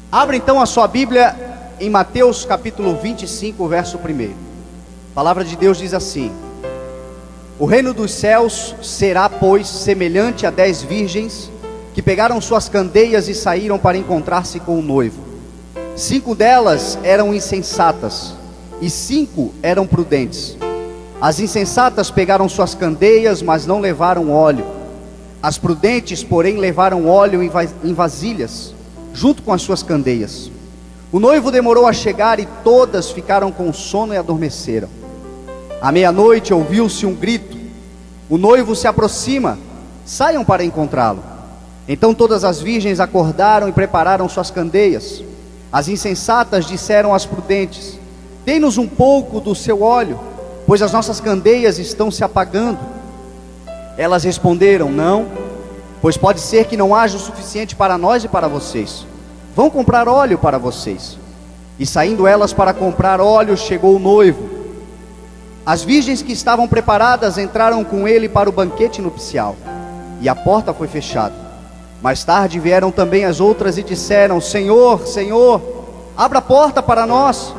Abra então a sua Bíblia em Mateus capítulo 25, verso 1. A palavra de Deus diz assim: O reino dos céus será, pois, semelhante a 10 virgens que pegaram suas candeias e saíram para encontrar-se com o noivo. 5 delas eram insensatas e 5 eram prudentes. As insensatas pegaram suas candeias, mas não levaram óleo. As prudentes, porém, levaram óleo em vasilhas, junto com as suas candeias. O noivo demorou a chegar e todas ficaram com sono e adormeceram. À meia-noite ouviu-se um grito: o noivo se aproxima, saiam para encontrá-lo. Então todas as virgens acordaram e prepararam suas candeias. As insensatas disseram às prudentes: dê-nos um pouco do seu óleo, pois as nossas candeias estão se apagando. Elas responderam: não, pois pode ser que não haja o suficiente para nós e para vocês. Vão comprar óleo para vocês. E saindo elas para comprar óleo, chegou o noivo. As virgens que estavam preparadas entraram com ele para o banquete nupcial, e a porta foi fechada. Mais tarde vieram também as outras e disseram: Senhor, Senhor, abra a porta para nós.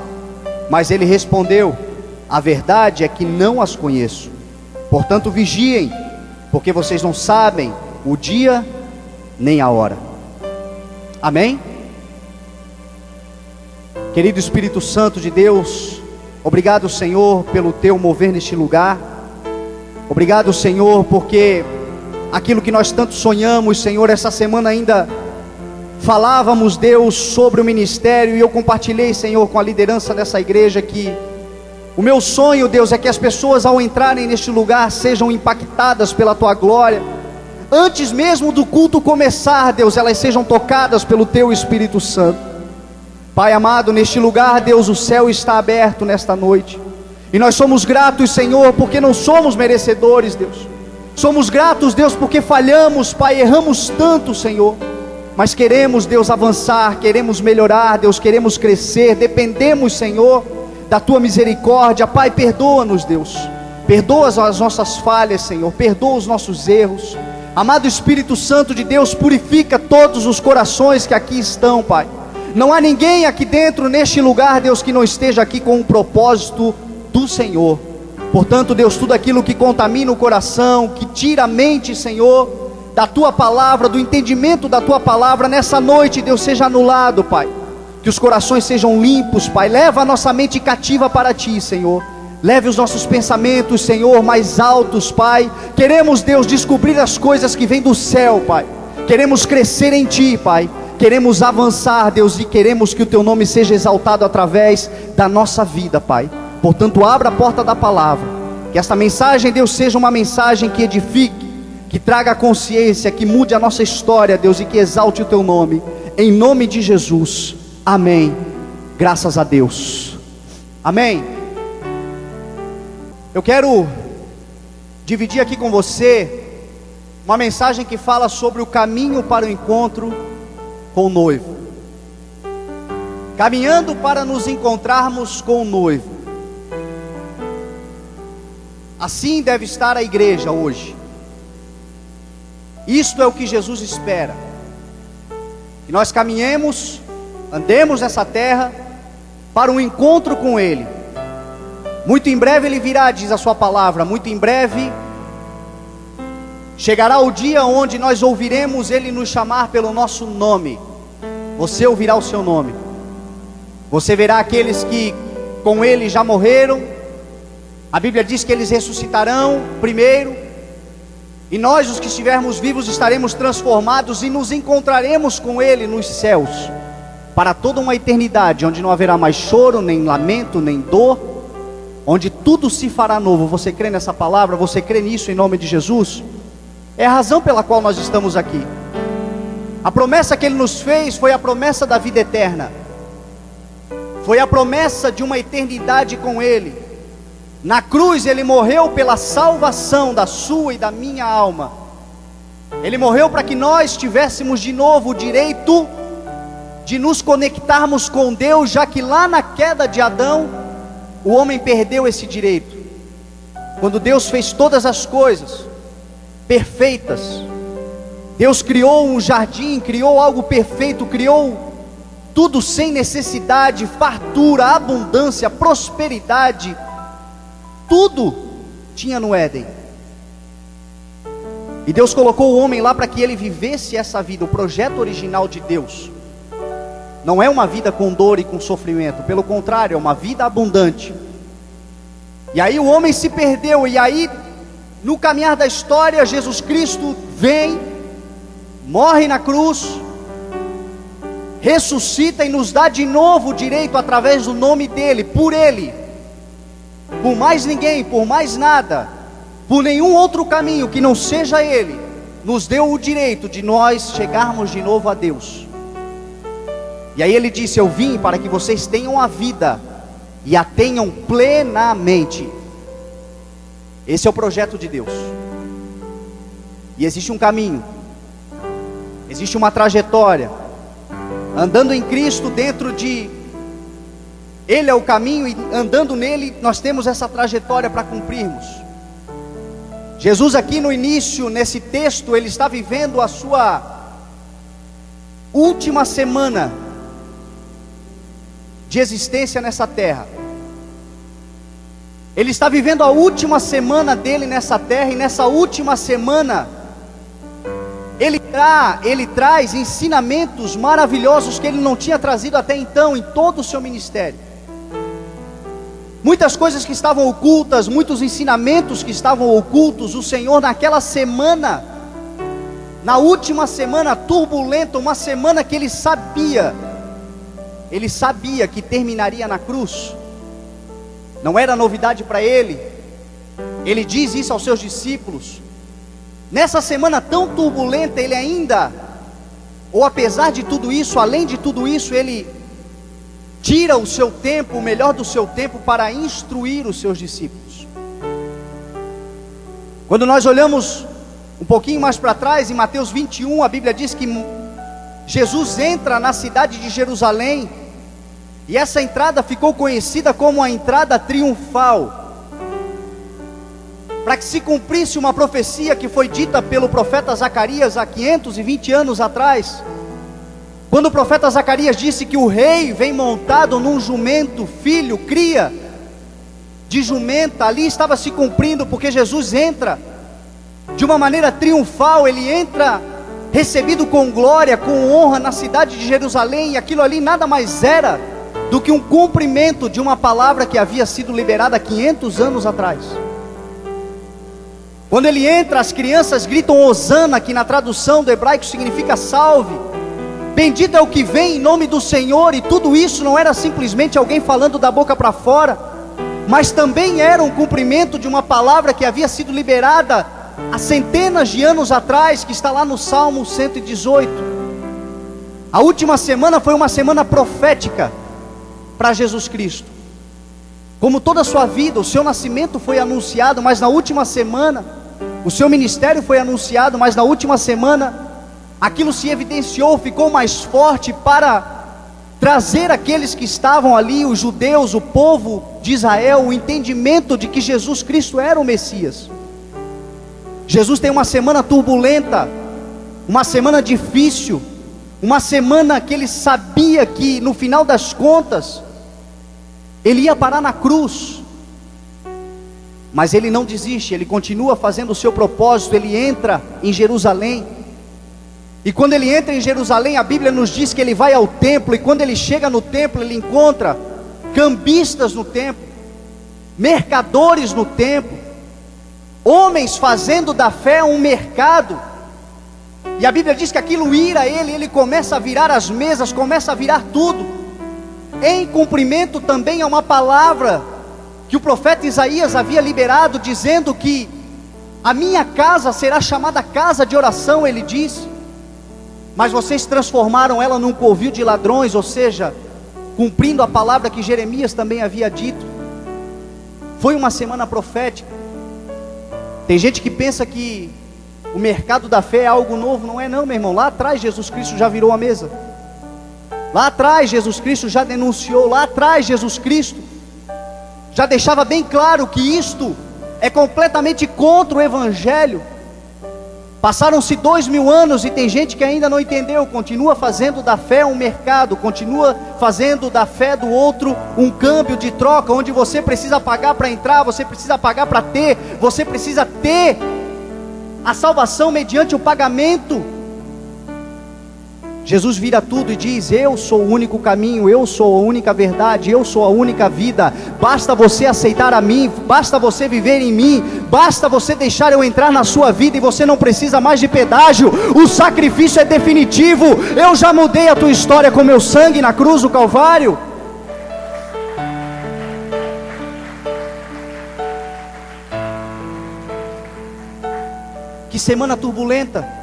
Mas ele respondeu: a verdade é que não as conheço. Portanto vigiem, porque vocês não sabem o dia nem a hora. Amém? Querido Espírito Santo de Deus, obrigado, Senhor, pelo teu mover neste lugar. Obrigado, Senhor, porque aquilo que nós tanto sonhamos, Senhor, essa semana ainda falávamos, Deus, sobre o ministério, e eu compartilhei, Senhor, com a liderança dessa igreja que o meu sonho, Deus, é que as pessoas ao entrarem neste lugar sejam impactadas pela tua glória. Antes mesmo do culto começar, Deus, elas sejam tocadas pelo teu Espírito Santo. Pai amado, neste lugar, Deus, o céu está aberto nesta noite, e nós somos gratos, Senhor, porque não somos merecedores, Deus. Somos gratos, Deus, porque falhamos, Pai, erramos tanto, Senhor, mas queremos, Deus, avançar, queremos melhorar, Deus, queremos crescer, dependemos, Senhor, da tua misericórdia. Pai, perdoa-nos, Deus, perdoa as nossas falhas, Senhor, perdoa os nossos erros. Amado Espírito Santo de Deus, purifica todos os corações que aqui estão, Pai. Não há ninguém aqui dentro, neste lugar, Deus, que não esteja aqui com um propósito do Senhor. Portanto, Deus, tudo aquilo que contamina o coração, que tira a mente, Senhor, da tua palavra, do entendimento da tua palavra, nessa noite, Deus, seja anulado, Pai. Que os corações sejam limpos, Pai. Leva a nossa mente cativa para ti, Senhor. Leve os nossos pensamentos, Senhor, mais altos, Pai. Queremos, Deus, descobrir as coisas que vêm do céu, Pai. Queremos crescer em ti, Pai. Queremos avançar, Deus, e queremos que o teu nome seja exaltado através da nossa vida, Pai. Portanto, abra a porta da palavra. Que esta mensagem, Deus, seja uma mensagem que edifique, que traga consciência, que mude a nossa história, Deus, e que exalte o teu nome. Em nome de Jesus. Amém. Graças a Deus. Amém. Eu quero dividir aqui com você uma mensagem que fala sobre o caminho para o encontro com o noivo. Caminhando para nos encontrarmos com o noivo. Assim deve estar a igreja hoje. Isto é o que Jesus espera. Que nós caminhemos, andemos nessa terra para um encontro com Ele. Muito em breve Ele virá, diz a sua palavra. Muito em breve chegará o dia onde nós ouviremos Ele nos chamar pelo nosso nome. Você ouvirá o seu nome. Você verá aqueles que com Ele já morreram. A Bíblia diz que eles ressuscitarão primeiro, e nós, os que estivermos vivos, estaremos transformados e nos encontraremos com Ele nos céus, para toda uma eternidade, onde não haverá mais choro, nem lamento, nem dor, onde tudo se fará novo. Você crê nessa palavra? Você crê nisso em nome de Jesus? É a razão pela qual nós estamos aqui. A promessa que Ele nos fez foi a promessa da vida eterna, foi a promessa de uma eternidade com Ele. Na cruz Ele morreu pela salvação da sua e da minha alma. Ele morreu para que nós tivéssemos de novo o direito de nos conectarmos com Deus, já que lá na queda de Adão, o homem perdeu esse direito. Quando Deus fez todas as coisas perfeitas, Deus criou um jardim, criou algo perfeito, criou tudo sem necessidade, fartura, abundância, prosperidade, tudo tinha no Éden. E Deus colocou o homem lá para que ele vivesse essa vida. O projeto original de Deus não é uma vida com dor e com sofrimento, pelo contrário, é uma vida abundante. E aí o homem se perdeu, e aí no caminhar da história, Jesus Cristo vem, morre na cruz, ressuscita e nos dá de novo o direito, através do nome dele, por ele, por mais ninguém, por mais nada, por nenhum outro caminho que não seja ele, nos deu o direito de nós chegarmos de novo a Deus. E aí ele disse: eu vim para que vocês tenham a vida e a tenham plenamente. Esse é o projeto de Deus. E existe um caminho, existe uma trajetória. Andando em Cristo, dentro de Ele é o caminho, e andando nele nós temos essa trajetória para cumprirmos. Jesus aqui no início, nesse texto, ele está vivendo a sua última semana de existência nessa terra. Ele está vivendo a última semana dele nessa terra, e nessa última semana ele traz ensinamentos maravilhosos que ele não tinha trazido até então em todo o seu ministério. Muitas coisas que estavam ocultas, muitos ensinamentos que estavam ocultos, o Senhor naquela semana, na última semana turbulenta, uma semana que ele sabia que terminaria na cruz. Não era novidade para ele. Ele diz isso aos seus discípulos. Nessa semana tão turbulenta, ele ainda, ou apesar de tudo isso, além de tudo isso, ele tira o seu tempo, o melhor do seu tempo, para instruir os seus discípulos. Quando nós olhamos um pouquinho mais para trás, em Mateus 21, a Bíblia diz que Jesus entra na cidade de Jerusalém, e essa entrada ficou conhecida como a entrada triunfal, para que se cumprisse uma profecia que foi dita pelo profeta Zacarias há 520 anos atrás, quando o profeta Zacarias disse que o rei vem montado num jumento, filho, cria de jumenta. Ali estava se cumprindo, porque Jesus entra de uma maneira triunfal, ele entra recebido com glória, com honra na cidade de Jerusalém, e aquilo ali nada mais era do que um cumprimento de uma palavra que havia sido liberada há 500 anos atrás. Quando ele entra, as crianças gritam Hosana, que na tradução do hebraico significa salve. Bendito é o que vem em nome do Senhor. E tudo isso não era simplesmente alguém falando da boca para fora, mas também era um cumprimento de uma palavra que havia sido liberada há centenas de anos atrás, que está lá no Salmo 118. A última semana foi uma semana profética para Jesus Cristo. Como toda a sua vida, o seu nascimento foi anunciado, mas na última semana o seu ministério foi anunciado, mas na última semana aquilo se evidenciou, ficou mais forte, para trazer aqueles que estavam ali, os judeus, o povo de Israel, o entendimento de que Jesus Cristo era o Messias. Jesus tem uma semana turbulenta, uma semana difícil, uma semana que ele sabia que no final das contas ele ia parar na cruz, mas ele não desiste, ele continua fazendo o seu propósito. Ele entra em Jerusalém, e quando ele entra em Jerusalém, a Bíblia nos diz que ele vai ao templo, e quando ele chega no templo, ele encontra cambistas no templo, mercadores no templo, homens fazendo da fé um mercado. E a Bíblia diz que aquilo ira ele começa a virar as mesas, começa a virar tudo, em cumprimento também a uma palavra que o profeta Isaías havia liberado, dizendo que a minha casa será chamada casa de oração, ele disse, mas vocês transformaram ela num covil de ladrões, ou seja, cumprindo a palavra que Jeremias também havia dito. Foi uma semana profética. Tem gente que pensa que o mercado da fé é algo novo. Não é não, meu irmão. Lá atrás Jesus Cristo já virou a mesa. Lá atrás Jesus Cristo já denunciou. Lá atrás Jesus Cristo já deixava bem claro que isto é completamente contra o Evangelho. Passaram-se 2000 anos e tem gente que ainda não entendeu, continua fazendo da fé um mercado, continua fazendo da fé do outro um câmbio de troca, onde você precisa pagar para entrar, você precisa pagar para ter, você precisa ter a salvação mediante o pagamento. Jesus vira tudo e diz: eu sou o único caminho, eu sou a única verdade, eu sou a única vida. Basta você aceitar a mim, basta você viver em mim, basta você deixar eu entrar na sua vida e você não precisa mais de pedágio. O sacrifício é definitivo. Eu já mudei a tua história com meu sangue na cruz do Calvário. Que semana turbulenta.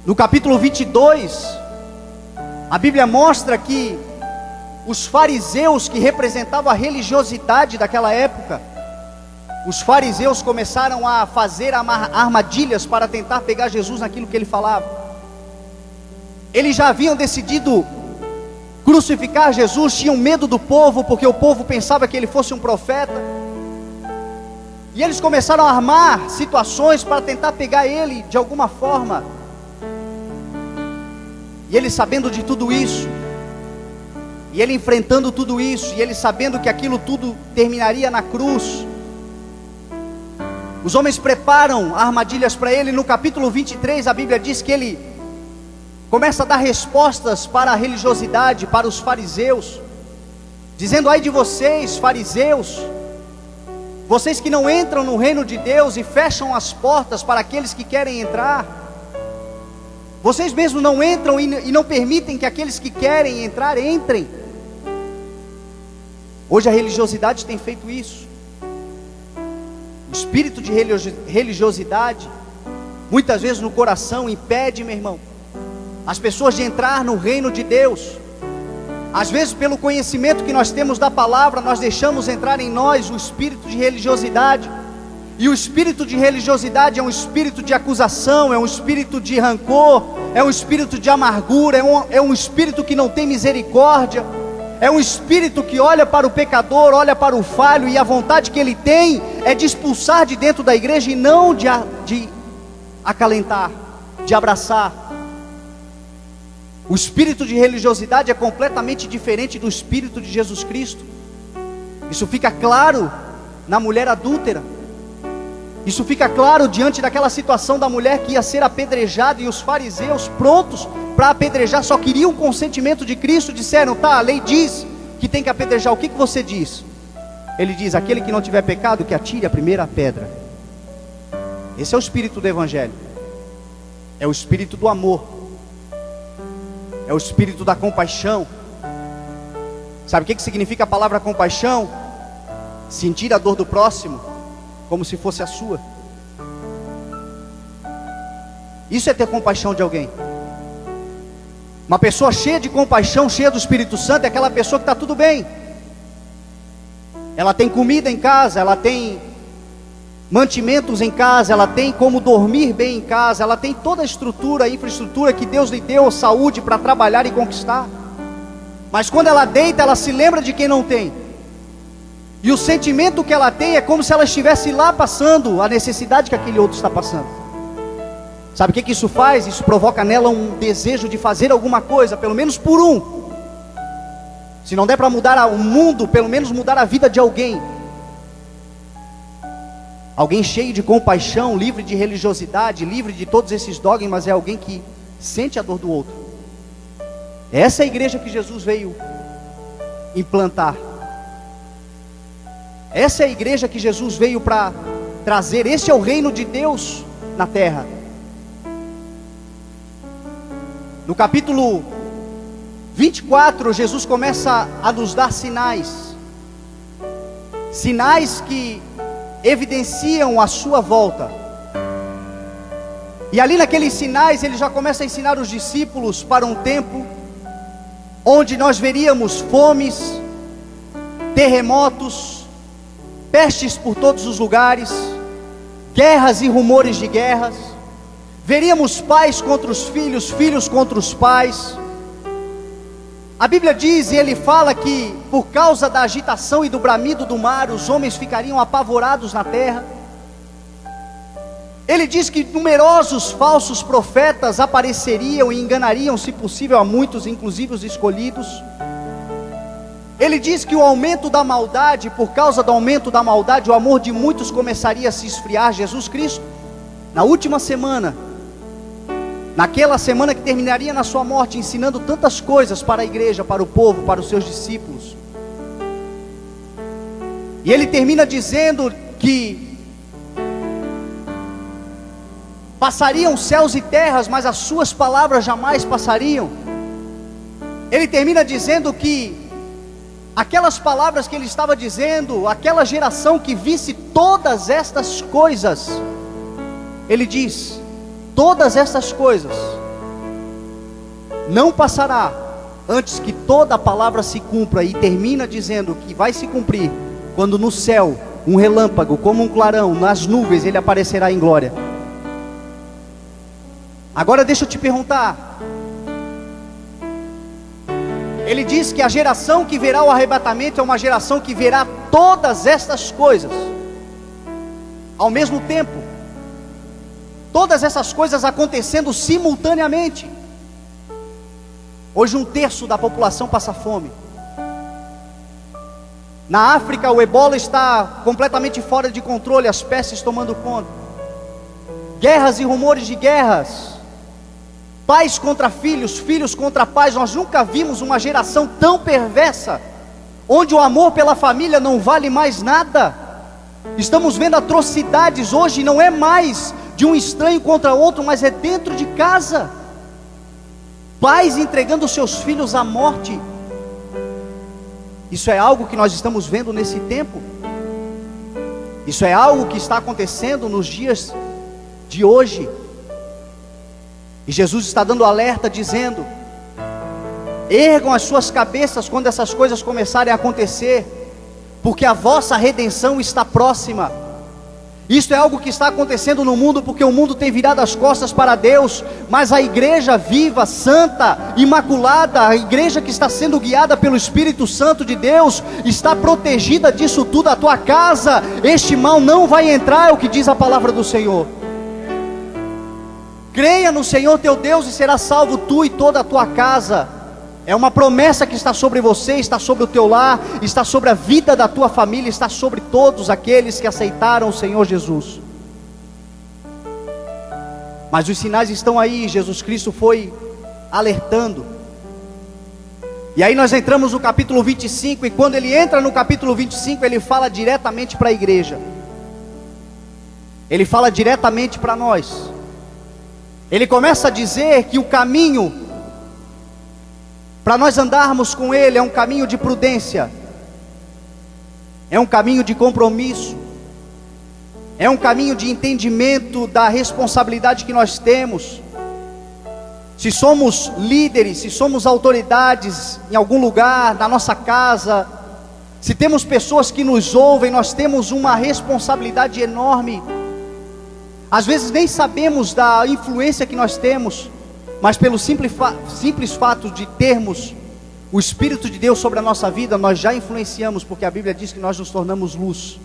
No capítulo 22, a Bíblia mostra que os fariseus, que representavam a religiosidade daquela época, os fariseus começaram a fazer armadilhas para tentar pegar Jesus naquilo que ele falava. Eles já haviam decidido crucificar Jesus, tinham medo do povo, porque o povo pensava que ele fosse um profeta. E eles começaram a armar situações para tentar pegar ele de alguma forma. E ele sabendo de tudo isso, e ele enfrentando tudo isso, e ele sabendo que aquilo tudo terminaria na cruz, os homens preparam armadilhas para ele. No capítulo 23 a Bíblia diz que ele começa a dar respostas para a religiosidade, para os fariseus, dizendo: ai de vocês, fariseus, vocês que não entram no reino de Deus e fecham as portas para aqueles que querem entrar. Vocês mesmos não entram e não permitem que aqueles que querem entrar, entrem. Hoje a religiosidade tem feito isso. O espírito de religiosidade, muitas vezes no coração, impede, meu irmão, as pessoas de entrar no reino de Deus. Às vezes, pelo conhecimento que nós temos da palavra, nós deixamos entrar em nós o espírito de religiosidade. E o espírito de religiosidade é um espírito de acusação, é um espírito de rancor, é um espírito de amargura, é um espírito que não tem misericórdia, é um espírito que olha para o pecador, olha para o falho, e a vontade que ele tem é de expulsar de dentro da igreja e não de acalentar, de abraçar. O espírito de religiosidade é completamente diferente do espírito de Jesus Cristo. Isso fica claro na mulher adúltera. Isso fica claro diante daquela situação da mulher que ia ser apedrejada, e os fariseus, prontos para apedrejar, só queriam o consentimento de Cristo. Disseram: tá, a lei diz que tem que apedrejar, o que você diz? Ele diz: aquele que não tiver pecado, que atire a primeira pedra. Esse é o espírito do evangelho, é o espírito do amor, é o espírito da compaixão. Sabe o que significa a palavra compaixão? Sentir a dor do próximo como se fosse a sua. Isso é ter compaixão de alguém. Uma pessoa cheia de compaixão, cheia do Espírito Santo, é aquela pessoa que está tudo bem. Ela tem comida em casa, ela tem mantimentos em casa, ela tem como dormir bem em casa, ela tem toda a estrutura, a infraestrutura que Deus lhe deu, saúde para trabalhar e conquistar. Mas quando ela deita, ela se lembra de quem não tem. E o sentimento que ela tem é como se ela estivesse lá passando a necessidade que aquele outro está passando. Sabe o que isso faz? Isso provoca nela um desejo de fazer alguma coisa, pelo menos por um. Se não der para mudar o mundo, pelo menos mudar a vida de alguém. Alguém cheio de compaixão, livre de religiosidade, livre de todos esses dogmas, é alguém que sente a dor do outro. Essa é a igreja que Jesus veio implantar. Essa é a igreja que Jesus veio para trazer. Esse é o reino de Deus na terra. No capítulo 24, Jesus começa a nos dar sinais. Sinais que evidenciam a sua volta. E ali naqueles sinais, ele já começa a ensinar os discípulos para um tempo onde nós veríamos fomes, terremotos, pestes por todos os lugares, guerras e rumores de guerras. Veríamos pais contra os filhos, filhos contra os pais. A Bíblia diz, e ele fala que por causa da agitação e do bramido do mar, os homens ficariam apavorados na terra. Ele diz que numerosos falsos profetas apareceriam e enganariam, se possível, a muitos, inclusive os escolhidos. Ele diz que o aumento da maldade, por causa do aumento da maldade, o amor de muitos começaria a se esfriar. Jesus Cristo, na última semana, naquela semana que terminaria na sua morte, ensinando tantas coisas para a igreja, para o povo, para os seus discípulos. E ele termina dizendo que passariam céus e terras, mas as suas palavras jamais passariam. Ele termina dizendo que aquelas palavras que ele estava dizendo, aquela geração que visse todas estas coisas, ele diz, todas estas coisas não passará antes que toda a palavra se cumpra. E termina dizendo que vai se cumprir quando no céu, um relâmpago, como um clarão, nas nuvens, ele aparecerá em glória. Agora deixa eu te perguntar, ele diz que a geração que verá o arrebatamento é uma geração que verá todas estas coisas ao mesmo tempo, todas essas coisas acontecendo simultaneamente. Hoje 1/3 da população passa fome. Na África o ebola está completamente fora de controle, as pestes tomando conta, guerras e rumores de guerras, pais contra filhos, filhos contra pais. Nós nunca vimos uma geração tão perversa, onde o amor pela família não vale mais nada. Estamos vendo atrocidades hoje, não é mais de um estranho contra outro, mas é dentro de casa. Pais entregando seus filhos à morte. Isso é algo que nós estamos vendo nesse tempo. Isso é algo que está acontecendo nos dias de hoje. E Jesus está dando alerta, dizendo: ergam as suas cabeças quando essas coisas começarem a acontecer, porque a vossa redenção está próxima. Isso é algo que está acontecendo no mundo, porque o mundo tem virado as costas para Deus, mas a igreja viva, santa, imaculada, a igreja que está sendo guiada pelo Espírito Santo de Deus, está protegida disso tudo. A tua casa, este mal não vai entrar, é o que diz a palavra do Senhor. Creia no Senhor teu Deus e será salvo tu e toda a tua casa. É uma promessa que está sobre você, está sobre o teu lar, está sobre a vida da tua família, está sobre todos aqueles que aceitaram o Senhor Jesus. Mas os sinais estão aí, Jesus Cristo foi alertando. E aí nós entramos no capítulo 25, e quando ele entra no capítulo 25, ele fala diretamente para a igreja. Ele fala diretamente para nós. Ele começa a dizer que o caminho para nós andarmos com Ele é um caminho de prudência, é um caminho de compromisso, é um caminho de entendimento da responsabilidade que nós temos. Se somos líderes, se somos autoridades em algum lugar, na nossa casa, se temos pessoas que nos ouvem, nós temos uma responsabilidade enorme. Às vezes nem sabemos da influência que nós temos, mas pelo simples fato de termos o Espírito de Deus sobre a nossa vida, nós já influenciamos, porque a Bíblia diz que nós nos tornamos luz.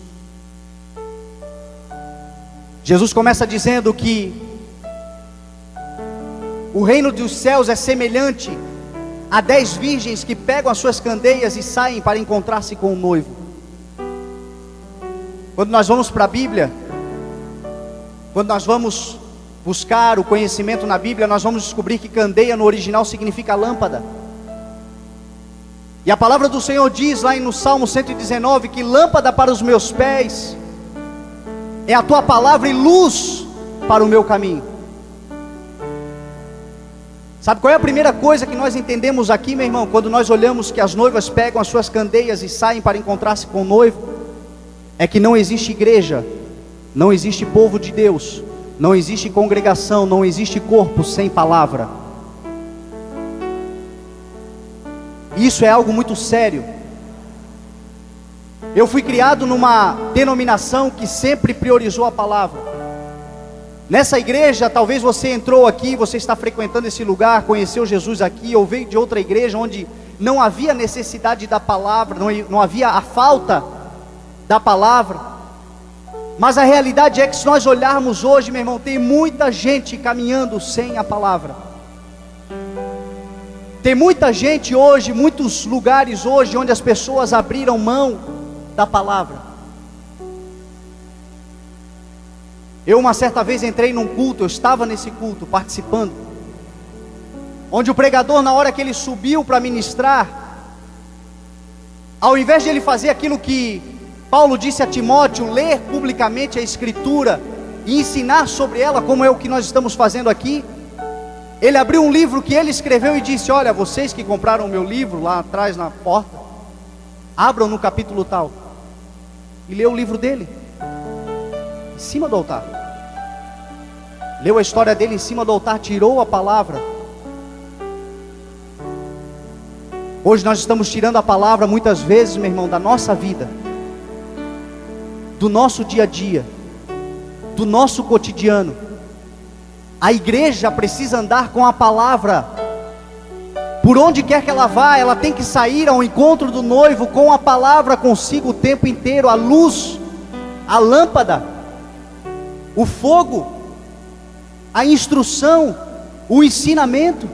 Jesus começa dizendo que o reino dos céus é semelhante a 10 virgens que pegam as suas candeias e saem para encontrar-se com o noivo. Quando nós vamos para a Bíblia, quando nós vamos buscar o conhecimento na Bíblia, nós vamos descobrir que candeia no original significa lâmpada. E a palavra do Senhor diz lá no Salmo 119 que lâmpada para os meus pés é a tua palavra e luz para o meu caminho. Sabe qual é a primeira coisa que nós entendemos aqui, meu irmão, quando nós olhamos que as noivas pegam as suas candeias e saem para encontrar-se com o noivo? É que não existe igreja, não existe povo de Deus, não existe congregação, não existe corpo sem palavra. Isso é algo muito sério. Eu fui criado numa denominação que sempre priorizou a palavra. Nessa igreja, talvez você entrou aqui, você está frequentando esse lugar, conheceu Jesus aqui, ou veio de outra igreja onde não havia necessidade da palavra, não havia a falta da palavra. Mas a realidade é que, se nós olharmos hoje, meu irmão, tem muita gente caminhando sem a palavra. Tem muita gente hoje, muitos lugares hoje, onde as pessoas abriram mão da palavra. Eu uma certa vez entrei num culto, eu estava nesse culto, participando, onde o pregador, na hora que ele subiu para ministrar, ao invés de ele fazer aquilo que Paulo disse a Timóteo, ler publicamente a Escritura e ensinar sobre ela, como é o que nós estamos fazendo aqui, ele abriu um livro que ele escreveu e disse: olha, vocês que compraram o meu livro lá atrás na porta, abram no capítulo tal. E leu o livro dele, em cima do altar. Leu a história dele em cima do altar, tirou a palavra. Hoje nós estamos tirando a palavra muitas vezes, meu irmão, da nossa vida, do nosso dia a dia, do nosso cotidiano. A igreja precisa andar com a palavra. Por onde quer que ela vá, ela tem que sair ao encontro do noivo com a palavra consigo o tempo inteiro. A luz, a lâmpada, o fogo, a instrução, o ensinamento.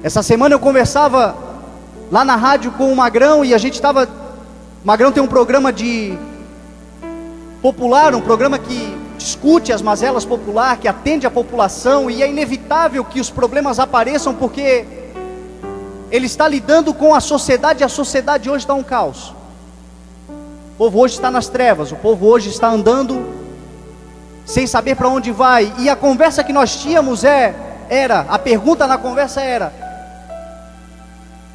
Essa semana eu conversava lá na rádio com o Magrão, e a gente estava... O Magrão tem um programa de popular, um programa que discute as mazelas populares, que atende a população, e é inevitável que os problemas apareçam, porque ele está lidando com a sociedade, e a sociedade hoje está um caos. O povo hoje está nas trevas, o povo hoje está andando sem saber para onde vai. E a conversa que nós tínhamos a pergunta na conversa era: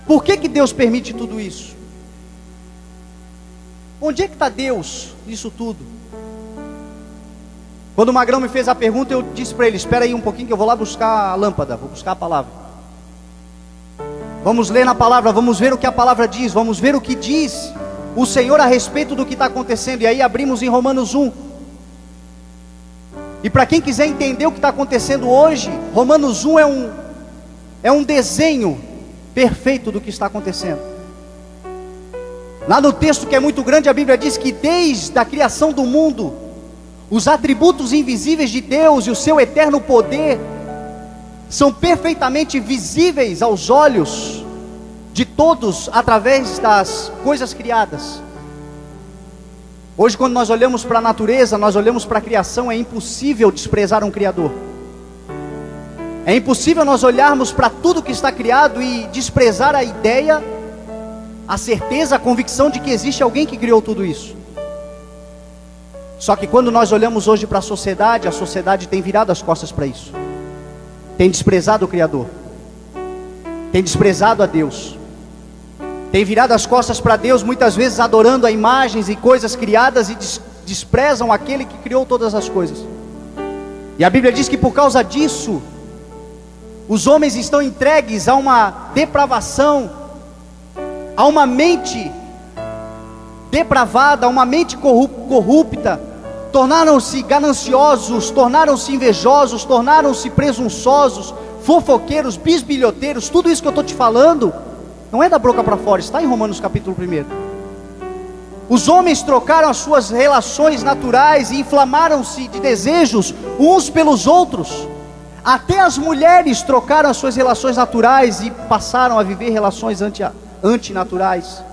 por que Deus permite tudo isso? Onde é que está Deus nisso tudo? Quando o Magrão me fez a pergunta, eu disse para ele: espera aí um pouquinho que eu vou lá buscar a lâmpada, vou buscar a palavra. Vamos ler na palavra, vamos ver o que a palavra diz, vamos ver o que diz o Senhor a respeito do que está acontecendo. E aí abrimos em Romanos 1. E para quem quiser entender o que está acontecendo hoje, Romanos 1 é um desenho perfeito do que está acontecendo. Lá no texto, que é muito grande, a Bíblia diz que desde a criação do mundo, os atributos invisíveis de Deus e o seu eterno poder são perfeitamente visíveis aos olhos de todos através das coisas criadas. Hoje, quando nós olhamos para a natureza, nós olhamos para a criação, é impossível desprezar um Criador. É impossível nós olharmos para tudo que está criado e desprezar a ideia, a certeza, a convicção de que existe alguém que criou tudo isso. Só que quando nós olhamos hoje para a sociedade tem virado as costas para isso. Tem desprezado o Criador, tem desprezado a Deus, tem virado as costas para Deus, muitas vezes adorando a imagens e coisas criadas, e desprezam aquele que criou todas as coisas. E a Bíblia diz que por causa disso, os homens estão entregues a uma depravação, a uma mente depravada, a uma mente corrupta. Tornaram-se gananciosos, tornaram-se invejosos, tornaram-se presunçosos, fofoqueiros, bisbilhoteiros. Tudo isso que eu estou te falando não é da boca para fora, está em Romanos capítulo 1. Os homens trocaram as suas relações naturais e inflamaram-se de desejos uns pelos outros. Até as mulheres trocaram as suas relações naturais e passaram a viver relações antinaturais.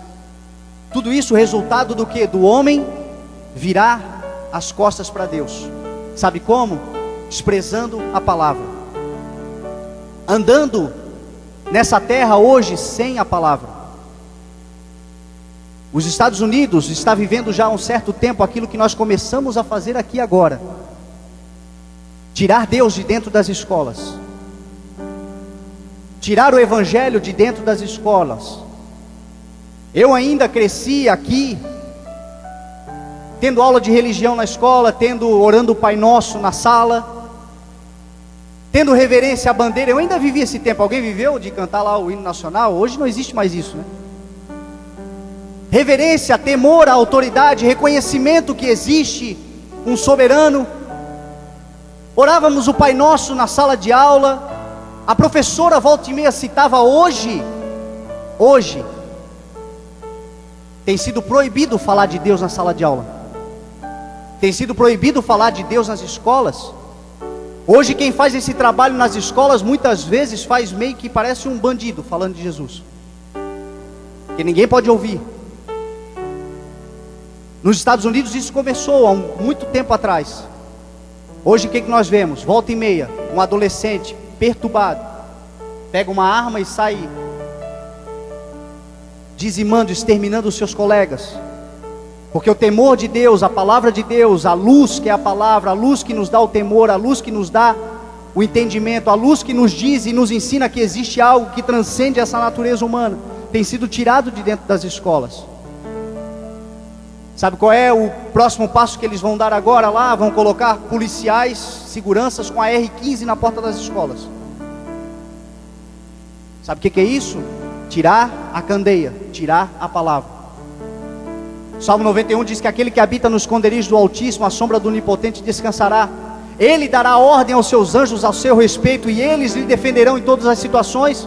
Tudo isso resultado do que? Do homem virar as costas para Deus. Sabe como? Desprezando a palavra, andando nessa terra hoje sem a palavra. Os Estados Unidos está vivendo já há um certo tempo aquilo que nós começamos a fazer aqui agora: tirar Deus de dentro das escolas, tirar o Evangelho de dentro das escolas. Eu ainda cresci aqui tendo aula de religião na escola, orando o Pai Nosso na sala, tendo reverência à bandeira. Eu ainda vivi esse tempo. Alguém viveu de cantar lá o hino nacional? Hoje não existe mais isso, né? Reverência, temor à autoridade, reconhecimento que existe um soberano. Orávamos o Pai Nosso na sala de aula. A professora volta e meia citava hoje. Tem sido proibido falar de Deus na sala de aula. Tem sido proibido falar de Deus nas escolas. Hoje quem faz esse trabalho nas escolas muitas vezes faz meio que parece um bandido falando de Jesus, que ninguém pode ouvir. Nos Estados Unidos isso começou há muito tempo atrás. Hoje o que nós vemos? Volta e meia, um adolescente perturbado pega uma arma e sai dizimando, exterminando os seus colegas. Porque o temor de Deus, a palavra de Deus, a luz que é a palavra, a luz que nos dá o temor, a luz que nos dá o entendimento, a luz que nos diz e nos ensina que existe algo que transcende essa natureza humana, tem sido tirado de dentro das escolas. Sabe qual é o próximo passo que eles vão dar agora lá? Vão colocar policiais, seguranças com a R15 na porta das escolas. Sabe o que é isso? Tirar a candeia, tirar a palavra. Salmo 91 diz que aquele que habita no esconderijo do Altíssimo, a sombra do Onipotente descansará. Ele dará ordem aos seus anjos ao seu respeito, e eles lhe defenderão em todas as situações.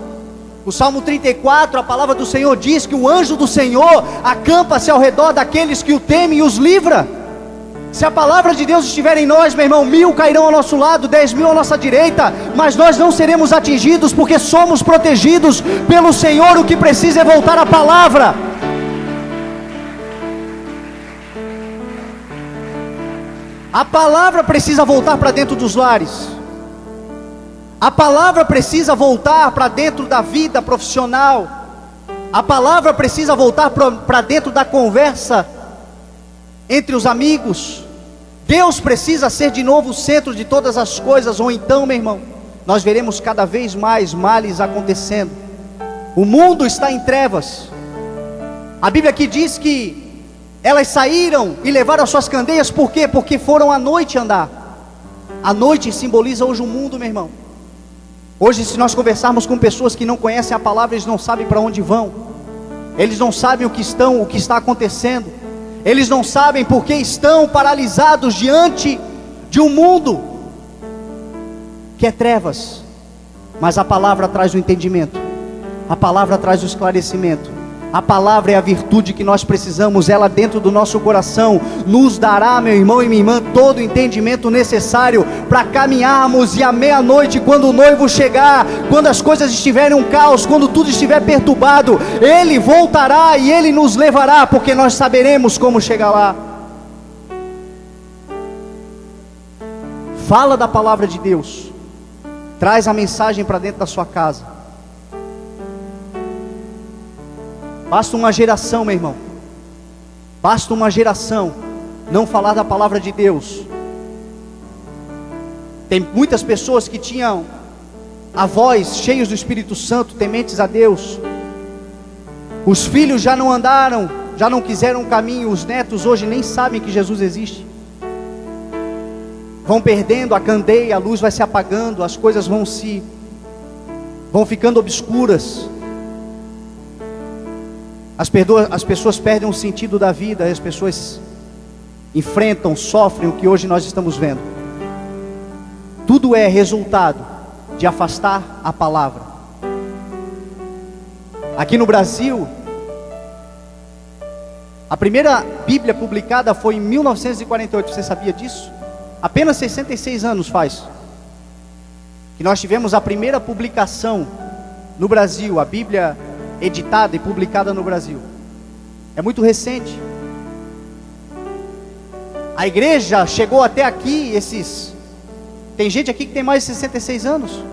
O Salmo 34, a palavra do Senhor diz que o anjo do Senhor acampa-se ao redor daqueles que o temem e os livra. Se a palavra de Deus estiver em nós, meu irmão, 1000 cairão ao nosso lado, 10.000 à nossa direita, mas nós não seremos atingidos, porque somos protegidos pelo Senhor. O que precisa é voltar à palavra. A palavra precisa voltar para dentro dos lares. A palavra precisa voltar para dentro da vida profissional. A palavra precisa voltar para dentro da conversa entre os amigos. Deus precisa ser de novo o centro de todas as coisas, ou então, meu irmão, nós veremos cada vez mais males acontecendo. O mundo está em trevas. A Bíblia aqui diz que elas saíram e levaram as suas candeias. Por quê? Porque foram à noite andar. A noite simboliza hoje o mundo, meu irmão. Hoje, se nós conversarmos com pessoas que não conhecem a palavra, eles não sabem para onde vão. Eles não sabem o que está acontecendo. Eles não sabem porque estão paralisados diante de um mundo que é trevas. Mas a palavra traz o entendimento. A palavra traz o esclarecimento. A palavra é a virtude que nós precisamos. Ela dentro do nosso coração nos dará, meu irmão e minha irmã, todo o entendimento necessário para caminharmos. E à meia-noite, quando o noivo chegar, quando as coisas estiverem um caos, quando tudo estiver perturbado, Ele voltará e Ele nos levará, porque nós saberemos como chegar lá. Fala da palavra de Deus. Traz a mensagem para dentro da sua casa. Basta uma geração, meu irmão, basta uma geração não falar da palavra de Deus. Tem muitas pessoas que tinham avós cheios do Espírito Santo, tementes a Deus. Os filhos já não andaram, já não quiseram o caminho. Os netos hoje nem sabem que Jesus existe. Vão perdendo a candeia, a luz vai se apagando, as coisas vão ficando obscuras. As pessoas perdem o sentido da vida, as pessoas enfrentam, sofrem o que hoje nós estamos vendo. Tudo é resultado de afastar a palavra. Aqui no Brasil, a primeira Bíblia publicada foi em 1948, você sabia disso? Apenas 66 anos faz que nós tivemos a primeira publicação no Brasil, a Bíblia editada e publicada no Brasil. É muito recente. A igreja chegou até aqui, tem gente aqui que tem mais de 66 anos.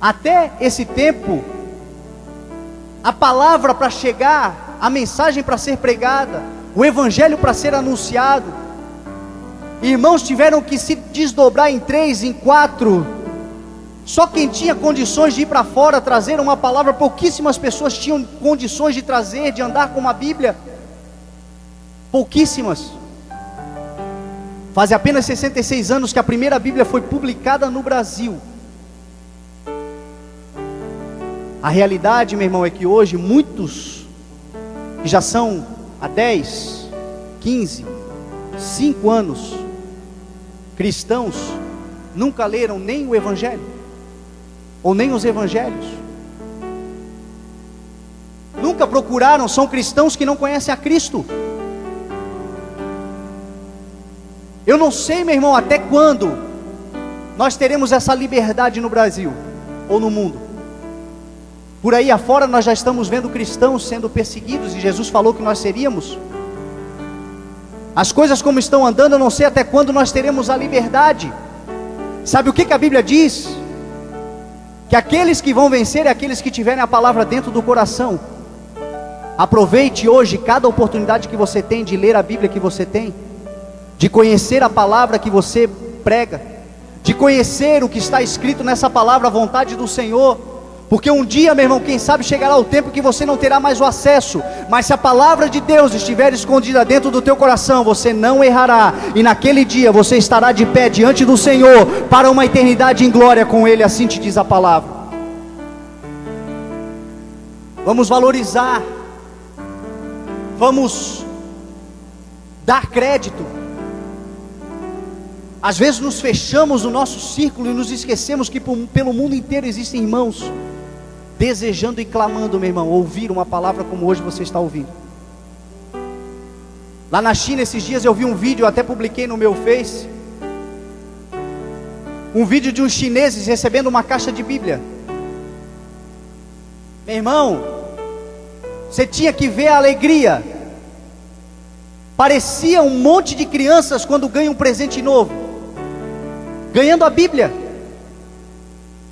Até esse tempo, a palavra para chegar, a mensagem para ser pregada, o evangelho para ser anunciado, irmãos tiveram que se desdobrar em 3, em 4. Só quem tinha condições de ir para fora trazer uma palavra, pouquíssimas pessoas tinham condições de trazer, de andar com uma Bíblia. Pouquíssimas. Faz apenas 66 anos que a primeira Bíblia foi publicada no Brasil. A realidade, meu irmão, é que hoje muitos que já são há 10, 15, 5 anos cristãos, nunca leram nem o Evangelho, ou nem os Evangelhos. nunca procuraram, são cristãos que não conhecem a Cristo. Eu não sei, meu irmão, até quando nós teremos essa liberdade no Brasil ou no mundo. Por aí afora nós já estamos vendo cristãos sendo perseguidos, e Jesus falou que nós seríamos. As coisas como estão andando, eu não sei até quando nós teremos a liberdade. Sabe o que a Bíblia diz? Que aqueles que vão vencer é aqueles que tiverem a palavra dentro do coração. Aproveite hoje cada oportunidade que você tem de ler a Bíblia que você tem, de conhecer a palavra que você prega, de conhecer o que está escrito nessa palavra, a vontade do Senhor. Porque um dia, meu irmão, quem sabe chegará o tempo que você não terá mais o acesso, mas se a palavra de Deus estiver escondida dentro do teu coração, você não errará, e naquele dia você estará de pé diante do Senhor, para uma eternidade em glória com Ele, assim te diz a palavra. Vamos valorizar, vamos dar crédito. Às vezes nos fechamos no nosso círculo e nos esquecemos que pelo mundo inteiro existem irmãos desejando e clamando, meu irmão, ouvir uma palavra como hoje você está ouvindo. Lá na China, esses dias eu vi um vídeo, eu até publiquei no meu Face, um vídeo de uns chineses recebendo uma caixa de Bíblia. Meu irmão, você tinha que ver a alegria. Parecia um monte de crianças quando ganham um presente novo, ganhando a Bíblia.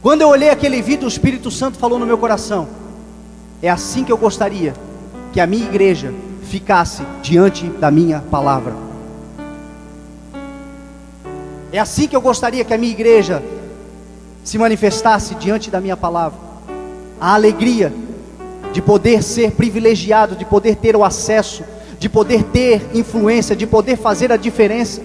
Quando eu olhei aquele vídeo, o Espírito Santo falou no meu coração: é assim que eu gostaria que a minha igreja ficasse diante da minha palavra. É assim que eu gostaria que a minha igreja se manifestasse diante da minha palavra. A alegria de poder ser privilegiado, de poder ter o acesso, de poder ter influência, de poder fazer a diferença.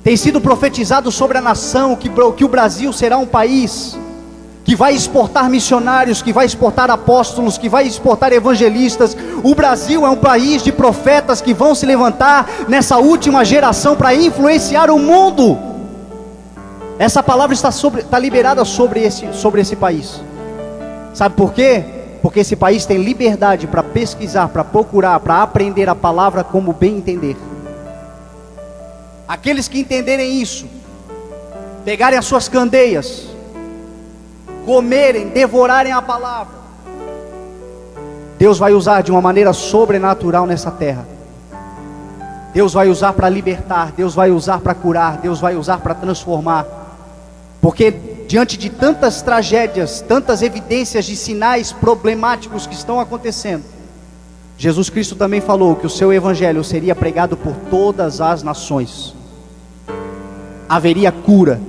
Tem sido profetizado sobre a nação que o Brasil será um país que vai exportar missionários, que vai exportar apóstolos, que vai exportar evangelistas. O Brasil é um país de profetas que vão se levantar nessa última geração para influenciar o mundo. Essa palavra está liberada sobre esse país. Sabe por quê? Porque esse país tem liberdade para pesquisar, para procurar, para aprender a palavra como bem entender. Aqueles que entenderem isso, pegarem as suas candeias, comerem, devorarem a palavra, Deus vai usar de uma maneira sobrenatural nessa terra. Deus vai usar para libertar, Deus vai usar para curar, Deus vai usar para transformar. Porque diante de tantas tragédias, tantas evidências de sinais problemáticos que estão acontecendo, Jesus Cristo também falou que o seu evangelho seria pregado por todas as nações. Haveria cura,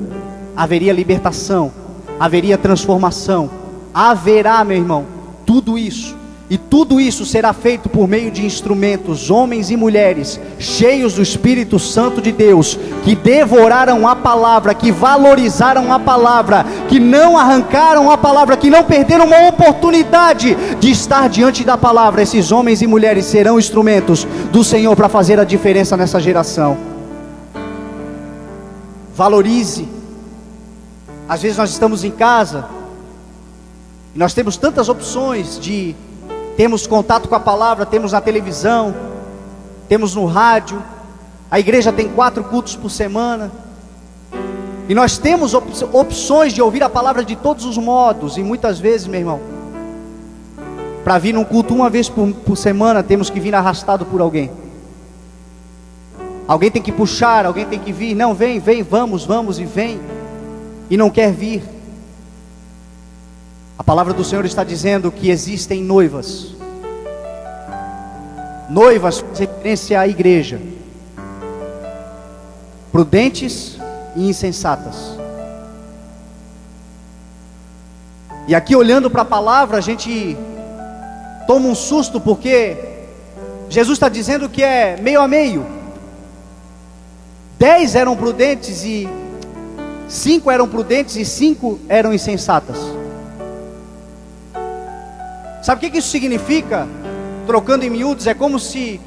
haveria libertação, haveria transformação, haverá, meu irmão, tudo isso. E tudo isso será feito por meio de instrumentos, homens e mulheres, cheios do Espírito Santo de Deus, que devoraram a palavra, que valorizaram a palavra, que não arrancaram a palavra, que não perderam uma oportunidade de estar diante da palavra. Esses homens e mulheres serão instrumentos do Senhor para fazer a diferença nessa geração. Valorize. Às vezes nós estamos em casa, e nós temos tantas opções de temos contato com a palavra, temos na televisão, temos no rádio, a igreja tem 4 cultos por semana, e nós temos opções de ouvir a palavra de todos os modos, e muitas vezes, meu irmão, para vir num culto uma vez por semana, temos que vir arrastado por alguém. Alguém tem que puxar, alguém tem que vir, não, vem, vamos, e vem, e não quer vir. A palavra do Senhor está dizendo que existem noivas. Noivas faz referência à igreja, prudentes e insensatas. E aqui olhando para a palavra, a gente toma um susto, porque Jesus está dizendo que é meio a meio. 10 eram prudentes e 5 eram prudentes e 5 eram insensatas. Sabe o que isso significa? Trocando em miúdos, é como se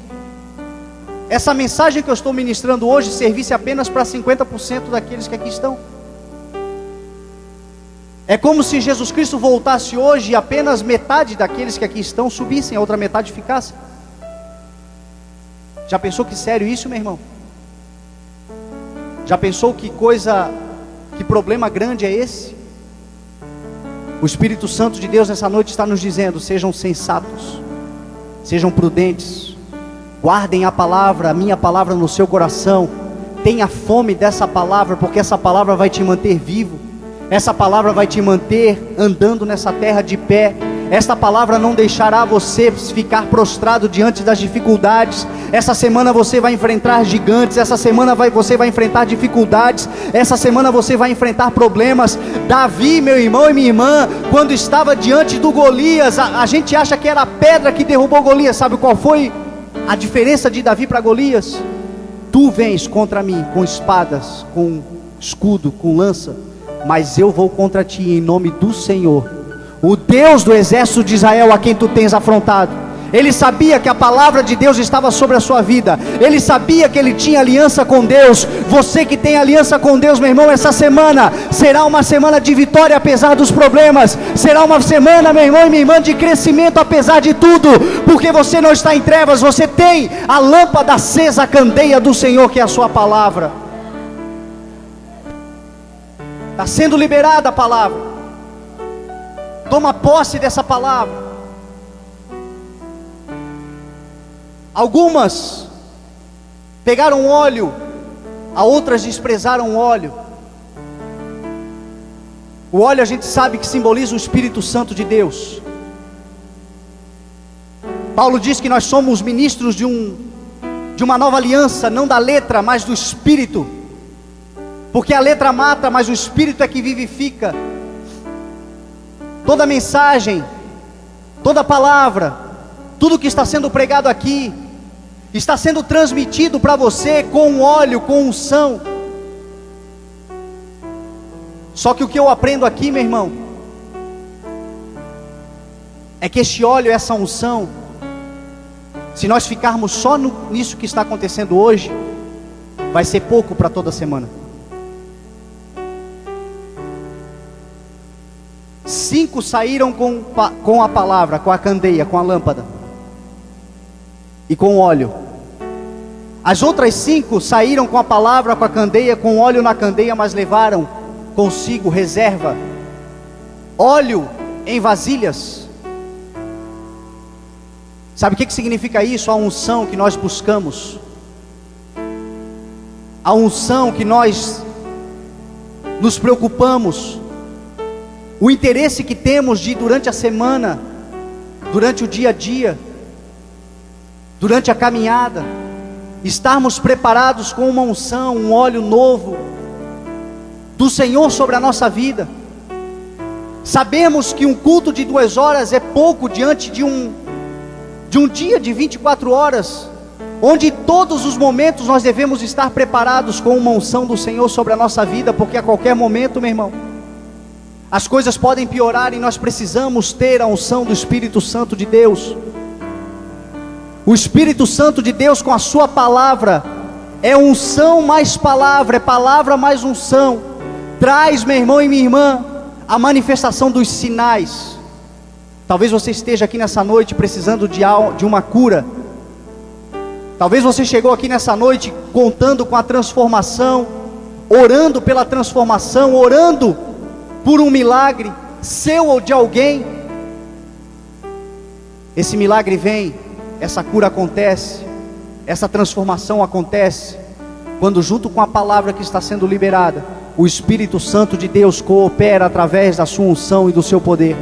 essa mensagem que eu estou ministrando hoje servisse apenas para 50% daqueles que aqui estão. É como se Jesus Cristo voltasse hoje e apenas metade daqueles que aqui estão subissem, a outra metade ficasse. Já pensou que sério isso, meu irmão? Já pensou que problema grande é esse? O Espírito Santo de Deus nessa noite está nos dizendo: sejam sensatos, sejam prudentes, guardem a minha palavra no seu coração, tenha fome dessa palavra, porque essa palavra vai te manter vivo, essa palavra vai te manter andando nessa terra de pé. Esta palavra não deixará você ficar prostrado diante das dificuldades. Essa semana você vai enfrentar gigantes, essa semana você vai enfrentar dificuldades, essa semana você vai enfrentar problemas. Davi, meu irmão e minha irmã, quando estava diante do Golias, a gente acha que era a pedra que derrubou Golias. Sabe qual foi a diferença de Davi para Golias? Tu vens contra mim com espadas, com escudo, com lança, mas eu vou contra ti em nome do Senhor, o Deus do exército de Israel, a quem tu tens afrontado. Ele sabia que a palavra de Deus estava sobre a sua vida, ele sabia que ele tinha aliança com Deus. Você que tem aliança com Deus, meu irmão, essa semana será uma semana de vitória apesar dos problemas, será uma semana, meu irmão e minha irmã, de crescimento apesar de tudo, porque você não está em trevas, você tem a lâmpada acesa, a candeia do Senhor, que é a sua palavra. Está sendo liberada a palavra. Toma posse dessa palavra. Algumas pegaram óleo, a outras desprezaram o óleo. O óleo a gente sabe que simboliza o Espírito Santo de Deus. Paulo diz que nós somos ministros de uma nova aliança, não da letra, mas do Espírito. Porque a letra mata, mas o Espírito é que vivifica. Toda mensagem, toda palavra, tudo que está sendo pregado aqui, está sendo transmitido para você com óleo, com unção. Só que o que eu aprendo aqui, meu irmão, é que este óleo, essa unção, se nós ficarmos só nisso que está acontecendo hoje, vai ser pouco para toda semana. 5 saíram com a palavra, com a candeia, com a lâmpada e com óleo. As outras 5 saíram com a palavra, com a candeia, com óleo na candeia, mas levaram consigo reserva, óleo em vasilhas. Sabe o que significa isso? A unção que nós buscamos, a unção que nós nos preocupamos, o interesse que temos de, durante a semana, durante o dia a dia, durante a caminhada, estarmos preparados com uma unção, um óleo novo do Senhor sobre a nossa vida. Sabemos que um culto de 2 horas é pouco diante de um dia de 24 horas, onde em todos os momentos nós devemos estar preparados com uma unção do Senhor sobre a nossa vida, porque a qualquer momento, meu irmão, as coisas podem piorar e nós precisamos ter a unção do Espírito Santo de Deus. O Espírito Santo de Deus com a sua palavra é unção mais palavra, é palavra mais unção. Traz, meu irmão e minha irmã, a manifestação dos sinais. Talvez você esteja aqui nessa noite precisando de uma cura. Talvez você chegou aqui nessa noite contando com a transformação, orando pela transformação, orando por um milagre seu ou de alguém. Esse milagre vem, essa cura acontece, essa transformação acontece quando, junto com a palavra que está sendo liberada, o Espírito Santo de Deus coopera através da sua unção e do seu poder.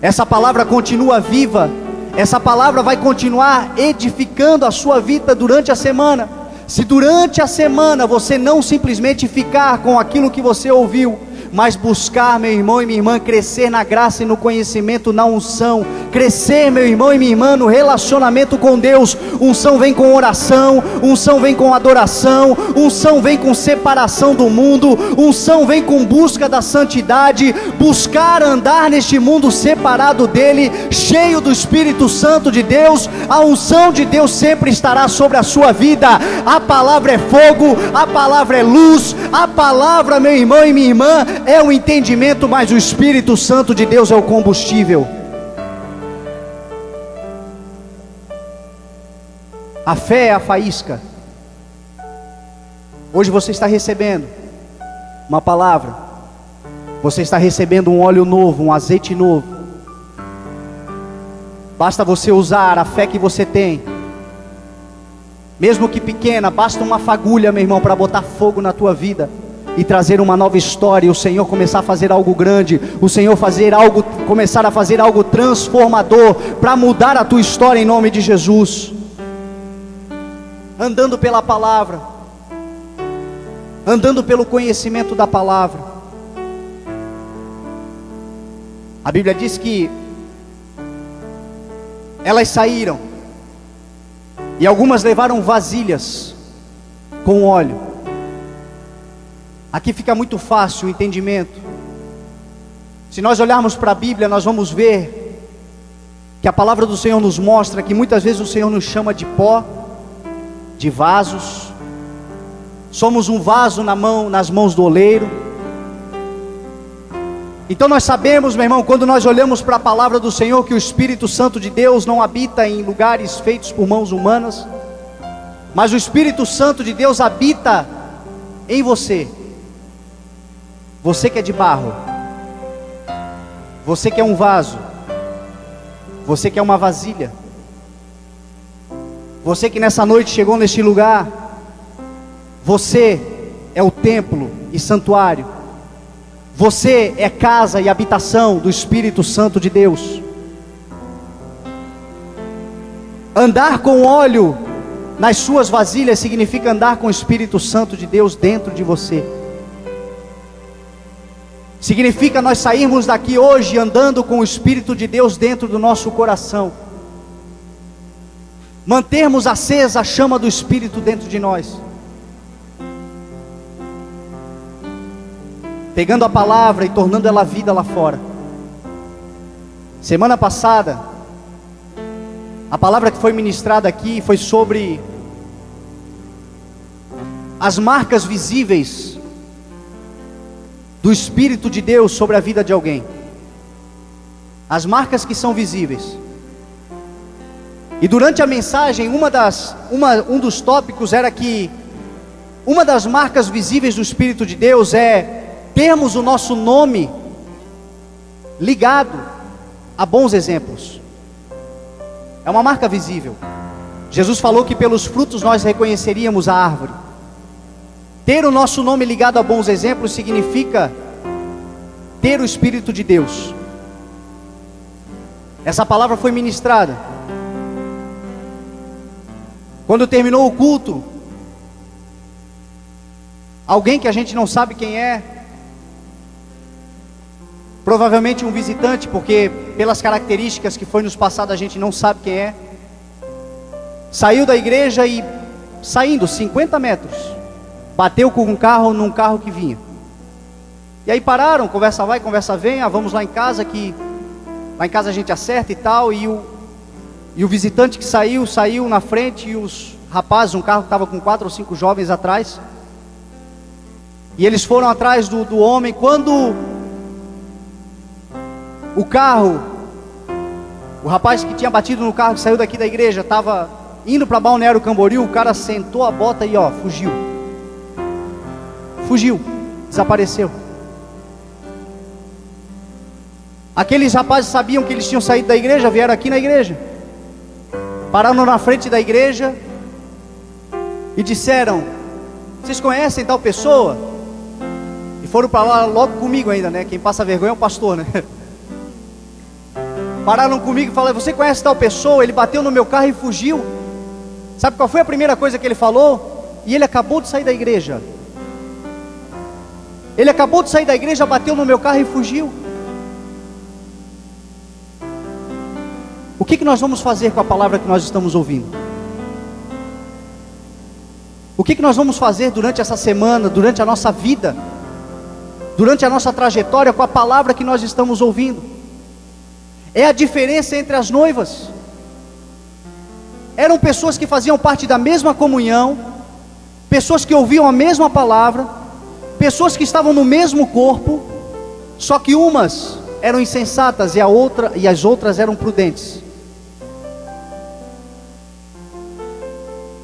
Essa palavra continua viva, essa palavra vai continuar edificando a sua vida durante a semana. Se durante a semana você não simplesmente ficar com aquilo que você ouviu, mas buscar, meu irmão e minha irmã, crescer na graça e no conhecimento, na unção, crescer, meu irmão e minha irmã, no relacionamento com Deus. Unção vem com oração, unção vem com adoração, unção vem com separação do mundo, unção vem com busca da santidade, buscar andar neste mundo separado dele, cheio do Espírito Santo de Deus. A unção de Deus sempre estará sobre a sua vida. A palavra é fogo, a palavra é luz, a palavra, meu irmão e minha irmã, é o entendimento, mas o Espírito Santo de Deus é o combustível. A fé é a faísca. Hoje você está recebendo uma palavra, você está recebendo um óleo novo, um azeite novo. Basta você usar a fé que você tem, mesmo que pequena. Basta uma fagulha, meu irmão, para botar fogo na tua vida e trazer uma nova história, e o Senhor começar a fazer algo grande, o Senhor começar a fazer algo transformador, para mudar a tua história em nome de Jesus. Andando pela palavra, andando pelo conhecimento da palavra. A Bíblia diz que elas saíram, e algumas levaram vasilhas com óleo. Aqui fica muito fácil o entendimento. Se nós olharmos para a Bíblia, nós vamos ver que a palavra do Senhor nos mostra que muitas vezes o Senhor nos chama de pó, de vasos. Somos um vaso nas mãos do oleiro. Então nós sabemos, meu irmão, quando nós olhamos para a palavra do Senhor, que o Espírito Santo de Deus não habita em lugares feitos por mãos humanas, mas o Espírito Santo de Deus habita em você. Você que é de barro, você que é um vaso, você que é uma vasilha, você que nessa noite chegou neste lugar, você é o templo e santuário, você é casa e habitação do Espírito Santo de Deus. Andar com óleo nas suas vasilhas significa andar com o Espírito Santo de Deus dentro de você. Significa nós sairmos daqui hoje andando com o Espírito de Deus dentro do nosso coração. Mantermos acesa a chama do Espírito dentro de nós. Pegando a palavra e tornando ela vida lá fora. Semana passada, a palavra que foi ministrada aqui foi sobre as marcas visíveis do Espírito de Deus sobre a vida de alguém. As marcas que são visíveis. E durante a mensagem, um dos tópicos era que uma das marcas visíveis do Espírito de Deus é termos o nosso nome ligado a bons exemplos. É uma marca visível. Jesus falou que pelos frutos nós reconheceríamos a árvore. Ter o nosso nome ligado a bons exemplos significa ter o Espírito de Deus. Essa palavra foi ministrada. Quando terminou o culto, alguém que a gente não sabe quem é, provavelmente um visitante, porque pelas características que foi nos passado a gente não sabe quem é, saiu da igreja e, saindo 50 metros, bateu com um carro num carro que vinha. E aí pararam, conversa vai, conversa vem, vamos lá em casa, que lá em casa a gente acerta e tal. E o visitante que saiu na frente, e os rapazes, um carro que estava com 4 ou 5 jovens atrás, e eles foram atrás do homem. Quando o carro, o rapaz que tinha batido no carro, que saiu daqui da igreja, estava indo para Balneário Camboriú, o cara sentou a bota e fugiu, desapareceu. Aqueles rapazes sabiam que eles tinham saído da igreja, vieram aqui na igreja, pararam na frente da igreja e disseram: vocês conhecem tal pessoa? E foram para lá logo comigo ainda, né? Quem passa vergonha é o pastor, né? Pararam comigo e falaram: você conhece tal pessoa? Ele bateu no meu carro e fugiu. Sabe qual foi a primeira coisa que ele falou? E ele acabou de sair da igreja. Ele acabou de sair da igreja, bateu no meu carro e fugiu. O que nós vamos fazer com a palavra que nós estamos ouvindo? O que nós vamos fazer durante essa semana, durante a nossa vida, durante a nossa trajetória com a palavra que nós estamos ouvindo? É a diferença entre as noivas. Eram pessoas que faziam parte da mesma comunhão, pessoas que ouviam a mesma palavra, Pessoas que estavam no mesmo corpo, só que umas eram insensatas e as outras eram prudentes.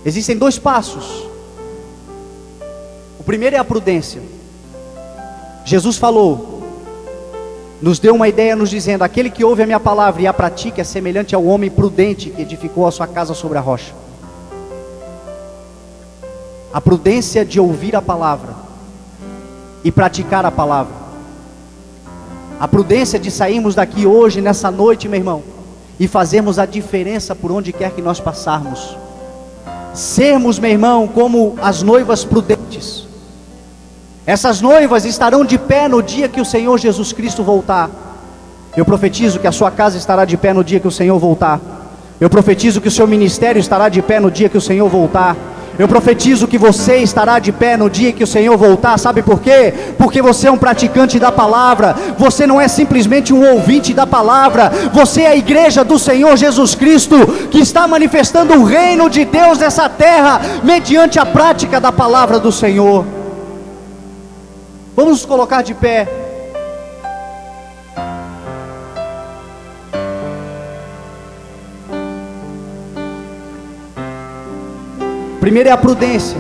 Existem dois passos. O primeiro é a prudência. Jesus falou, nos deu uma ideia nos dizendo: aquele que ouve a minha palavra e a pratica é semelhante ao homem prudente que edificou a sua casa sobre a rocha. A prudência de ouvir a palavra e praticar a palavra. A prudência de sairmos daqui hoje, nessa noite, meu irmão, e fazermos a diferença por onde quer que nós passarmos. Sermos, meu irmão, como as noivas prudentes. Essas noivas estarão de pé no dia que o Senhor Jesus Cristo voltar. Eu profetizo que a sua casa estará de pé no dia que o Senhor voltar. Eu profetizo que o seu ministério estará de pé no dia que o Senhor voltar. Eu profetizo que você estará de pé no dia que o Senhor voltar. Sabe por quê? Porque você é um praticante da palavra. Você não é simplesmente um ouvinte da palavra. Você é a igreja do Senhor Jesus Cristo, que está manifestando o reino de Deus nessa terra, mediante a prática da palavra do Senhor. Vamos nos colocar de pé. Primeiro é a prudência.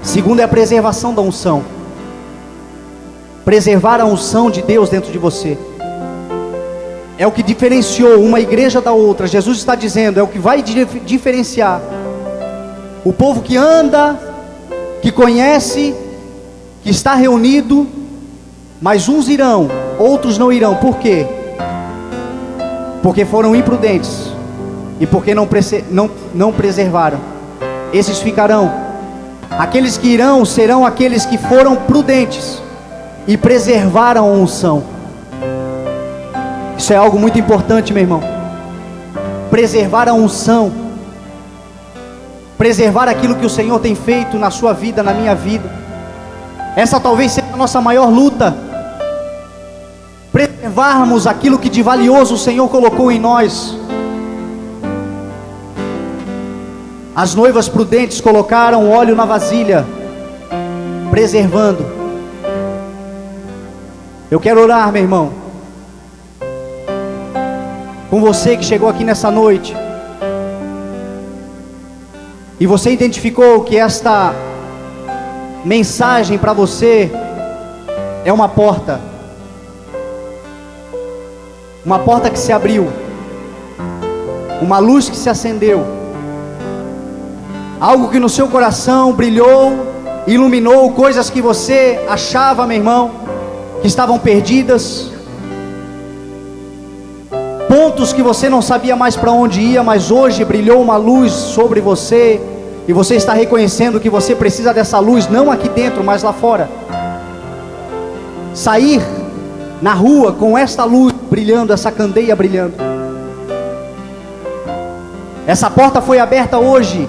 Segundo é a preservação da unção. Preservar a unção de Deus dentro de você é o que diferenciou uma igreja da outra. Jesus está dizendo, é o que vai diferenciar o povo que anda, que conhece, que está reunido, mas uns irão, outros não irão. Por quê? Porque foram imprudentes e porque não preservaram. Esses ficarão. Aqueles que irão serão aqueles que foram prudentes e preservaram a unção. Isso é algo muito importante, meu irmão. Preservar a unção, preservar aquilo que o Senhor tem feito na sua vida, na minha vida. Essa talvez seja a nossa maior luta. Preservarmos aquilo que de valioso o Senhor colocou em nós. As noivas prudentes colocaram óleo na vasilha, preservando. Eu quero orar, meu irmão, com você que chegou aqui nessa noite, e você identificou que esta mensagem para você é uma porta que se abriu, uma luz que se acendeu, algo que no seu coração brilhou, iluminou coisas que você achava, meu irmão, que estavam perdidas, pontos que você não sabia mais para onde ia, mas hoje brilhou uma luz sobre você, e você está reconhecendo que você precisa dessa luz, não aqui dentro, mas lá fora. Sair na rua com esta luz brilhando, essa candeia brilhando. Essa porta foi aberta hoje,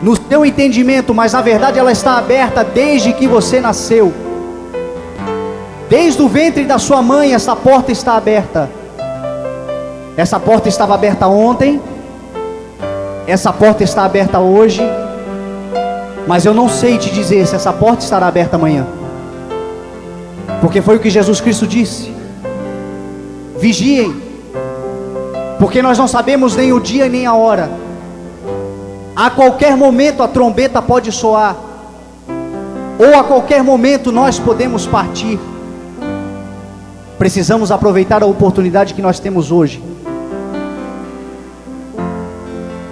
no seu entendimento, mas na verdade ela está aberta desde que você nasceu. Desde o ventre da sua mãe, essa porta está aberta. Essa porta estava aberta ontem, essa porta está aberta hoje, mas eu não sei te dizer se essa porta estará aberta amanhã, porque foi o que Jesus Cristo disse: vigiem, porque nós não sabemos nem o dia nem a hora. A qualquer momento a trombeta pode soar, ou a qualquer momento nós podemos partir. Precisamos aproveitar a oportunidade que nós temos hoje.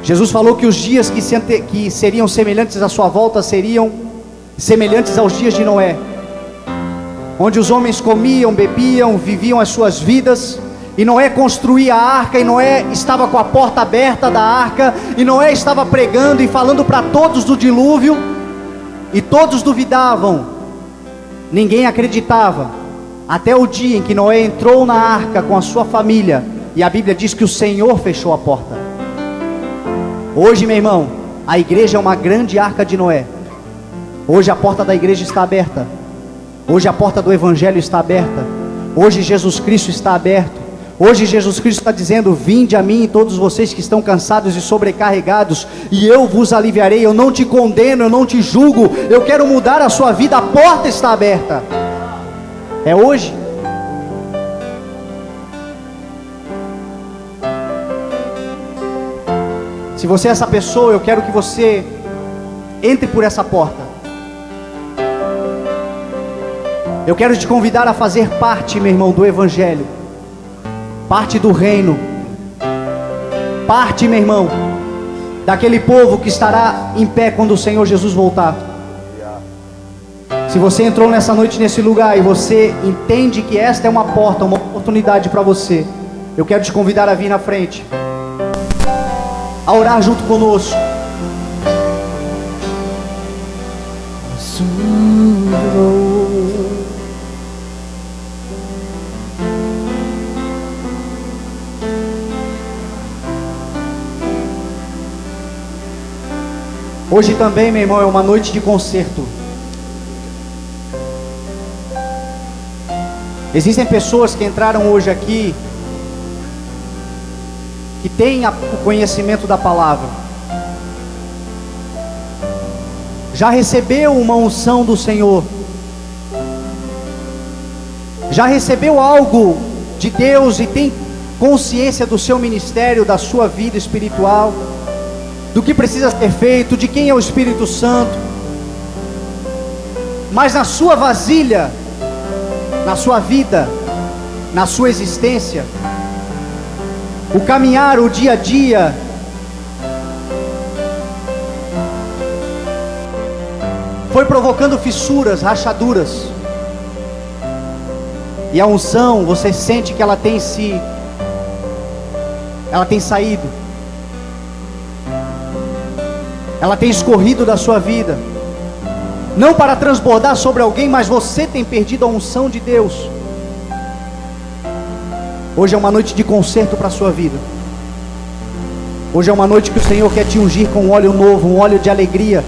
Jesus falou que os dias que seriam semelhantes à sua volta seriam semelhantes aos dias de Noé, onde os homens comiam, bebiam, viviam as suas vidas, e Noé construía a arca, e Noé estava com a porta aberta da arca, e Noé estava pregando e falando para todos do dilúvio, e todos duvidavam, ninguém acreditava, até o dia em que Noé entrou na arca com a sua família, e a Bíblia diz que o Senhor fechou a porta. Hoje, meu irmão, a igreja é uma grande arca de Noé. Hoje a porta da igreja está aberta, hoje a porta do Evangelho está aberta, hoje Jesus Cristo está aberto. Hoje Jesus Cristo está dizendo: vinde a mim todos vocês que estão cansados e sobrecarregados, e eu vos aliviarei. Eu não te condeno, eu não te julgo, eu quero mudar a sua vida, a porta está aberta. É hoje. Se você é essa pessoa, eu quero que você entre por essa porta. Eu quero te convidar a fazer parte, meu irmão, do Evangelho, parte do reino, parte, meu irmão, daquele povo que estará em pé quando o Senhor Jesus voltar. Se você entrou nessa noite nesse lugar e você entende que esta é uma porta, uma oportunidade para você, eu quero te convidar a vir na frente, a orar junto conosco. Hoje também, meu irmão, é uma noite de concerto. Existem pessoas que entraram hoje aqui, que têm o conhecimento da palavra, já recebeu uma unção do Senhor, já recebeu algo de Deus e tem consciência do seu ministério, da sua vida espiritual, do que precisa ser feito, de quem é o Espírito Santo. Mas na sua vasilha, na sua vida, na sua existência, o caminhar, o dia a dia, foi provocando fissuras, rachaduras. E a unção, você sente que ela tem saído, ela tem escorrido da sua vida, não para transbordar sobre alguém, mas você tem perdido a unção de Deus. Hoje é uma noite de conserto para a sua vida. Hoje é uma noite que o Senhor quer te ungir com um óleo novo, um óleo de alegria,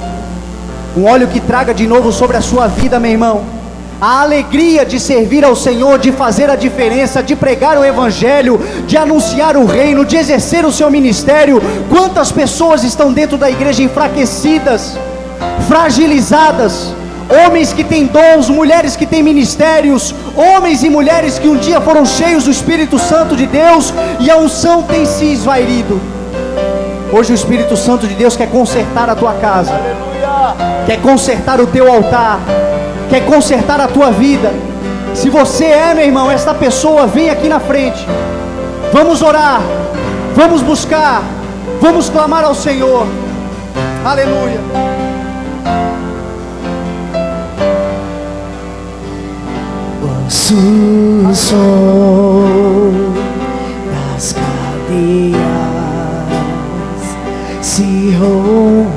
um óleo que traga de novo sobre a sua vida, meu irmão, a alegria de servir ao Senhor, de fazer a diferença, de pregar o Evangelho, de anunciar o reino, de exercer o seu ministério. Quantas pessoas estão dentro da igreja enfraquecidas, fragilizadas, homens que têm dons, mulheres que têm ministérios, homens e mulheres que um dia foram cheios do Espírito Santo de Deus e a unção tem se esvaído. Hoje o Espírito Santo de Deus quer consertar a tua casa, quer consertar o teu altar, quer consertar a tua vida. Se você é, meu irmão, esta pessoa, vem aqui na frente. Vamos orar, vamos buscar, vamos clamar ao Senhor. Aleluia. O som das cadeias se rompendo,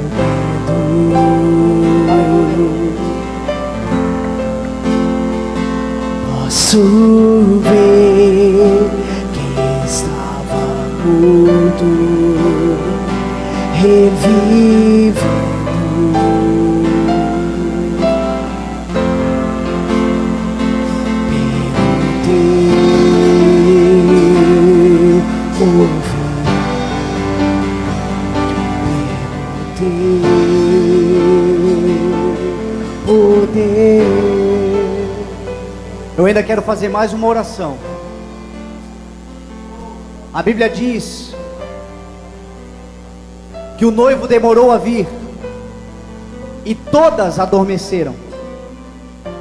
posso ver que estava morto, revivendo. Eu ainda quero fazer mais uma oração. A Bíblia diz que o noivo demorou a vir e todas adormeceram,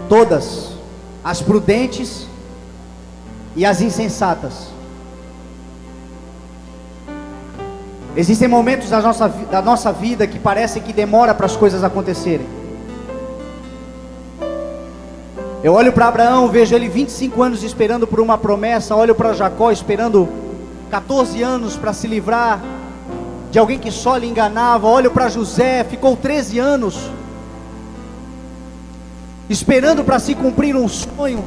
todas, as prudentes e as insensatas. Existem momentos da nossa vida que parece que demora para as coisas acontecerem. Eu olho para Abraão, vejo ele 25 anos esperando por uma promessa. Olho para Jacó esperando 14 anos para se livrar de alguém que só lhe enganava. Olho para José, ficou 13 anos esperando para se cumprir um sonho.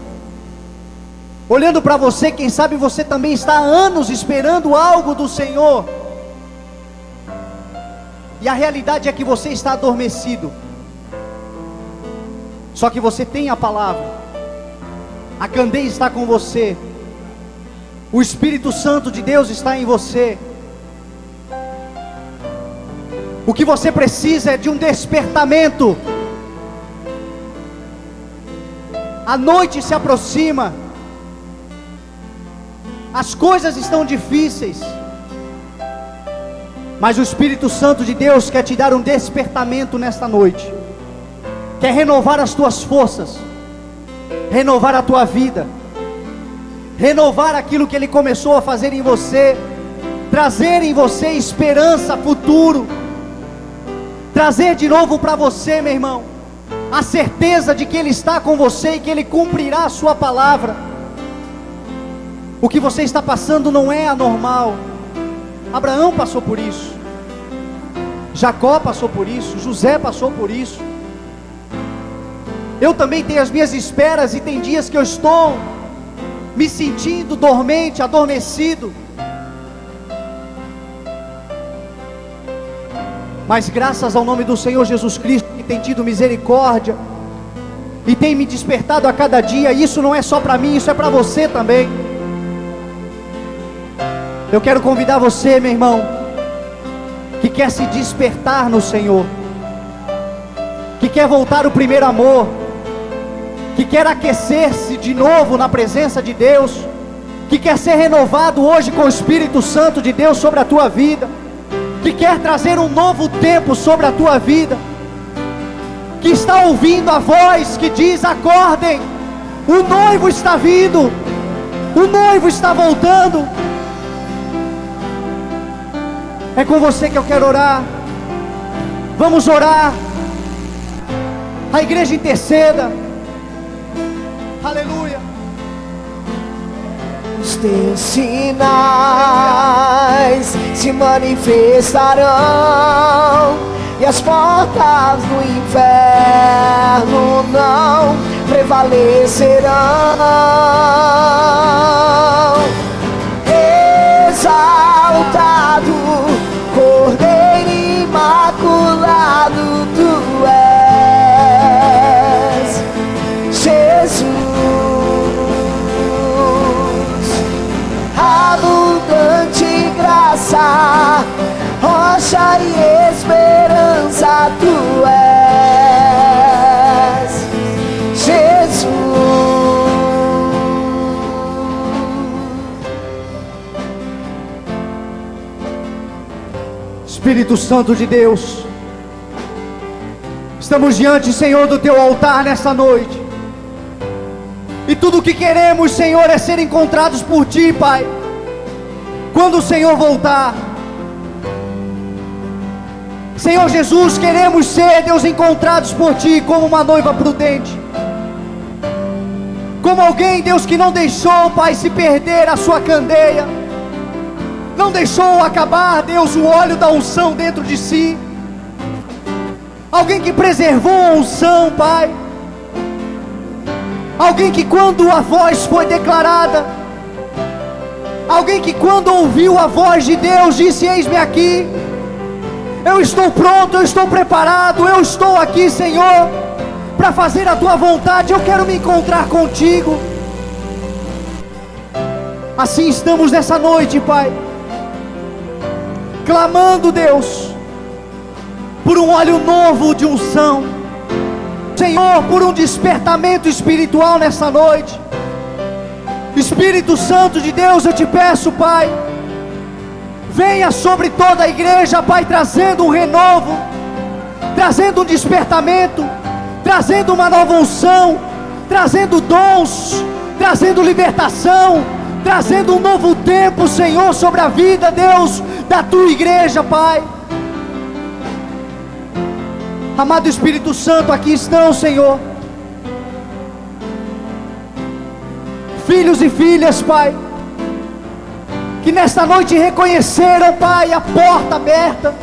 Olhando para você, quem sabe você também está há anos esperando algo do Senhor, e a realidade é que você está adormecido. Só que você tem a palavra, a candeia está com você, O Espírito Santo de Deus está em você. O que você precisa é de um despertamento. A noite se aproxima. As coisas estão difíceis. Mas o Espírito Santo de Deus quer te dar um despertamento nesta noite. Quer renovar as tuas forças, renovar a tua vida, renovar aquilo que Ele começou a fazer em você, trazer em você esperança, futuro, trazer de novo para você, meu irmão, a certeza de que Ele está com você e que Ele cumprirá a sua palavra. O que você está passando não é anormal. Abraão passou por isso, Jacó passou por isso, José passou por isso. Eu também tenho as minhas esperas, e tem dias que eu estou me sentindo dormente, adormecido. Mas graças ao nome do Senhor Jesus Cristo, que tem tido misericórdia e tem me despertado a cada dia. Isso não é só para mim, isso é para você também. Eu quero convidar você, meu irmão, que quer se despertar no Senhor, que quer voltar ao primeiro amor, que quer aquecer-se de novo na presença de Deus, que quer ser renovado hoje com o Espírito Santo de Deus sobre a tua vida, que quer trazer um novo tempo sobre a tua vida, que está ouvindo a voz que diz: acordem, o noivo está vindo, o noivo está voltando. É com você que eu quero orar. Vamos orar. A igreja interceda. Aleluia. Os teus sinais se manifestarão, e as portas do inferno não prevalecerão. Exaltado, Cordeiro imaculado, tu és Jesus. Abundante graça, rocha e esperança, tu és Jesus. Espírito Santo de Deus, estamos diante, Senhor, do Teu altar nessa noite, e tudo o que queremos, Senhor, é ser encontrados por Ti, Pai, quando o Senhor voltar. Senhor Jesus, queremos ser, Deus, encontrados por Ti como uma noiva prudente, como alguém, Deus, que não deixou, Pai, se perder a sua candeia, não deixou acabar, Deus, o óleo da unção dentro de si. Alguém que preservou a unção, Pai. Alguém que quando a voz foi declarada, alguém que quando ouviu a voz de Deus disse: eis-me aqui, eu estou pronto, eu estou preparado, eu estou aqui, Senhor, para fazer a Tua vontade, eu quero me encontrar contigo. Assim estamos nessa noite, Pai, clamando, Deus, por um óleo novo de unção, Senhor, por um despertamento espiritual nessa noite. Espírito Santo de Deus, eu te peço, Pai, venha sobre toda a igreja, Pai, trazendo um renovo, trazendo um despertamento, trazendo uma nova unção, trazendo dons, trazendo libertação, trazendo um novo tempo, Senhor, sobre a vida, Deus, da Tua igreja, Pai. Amado Espírito Santo, aqui estão, Senhor, filhos e filhas, Pai, que nesta noite reconheceram, Pai, a porta aberta,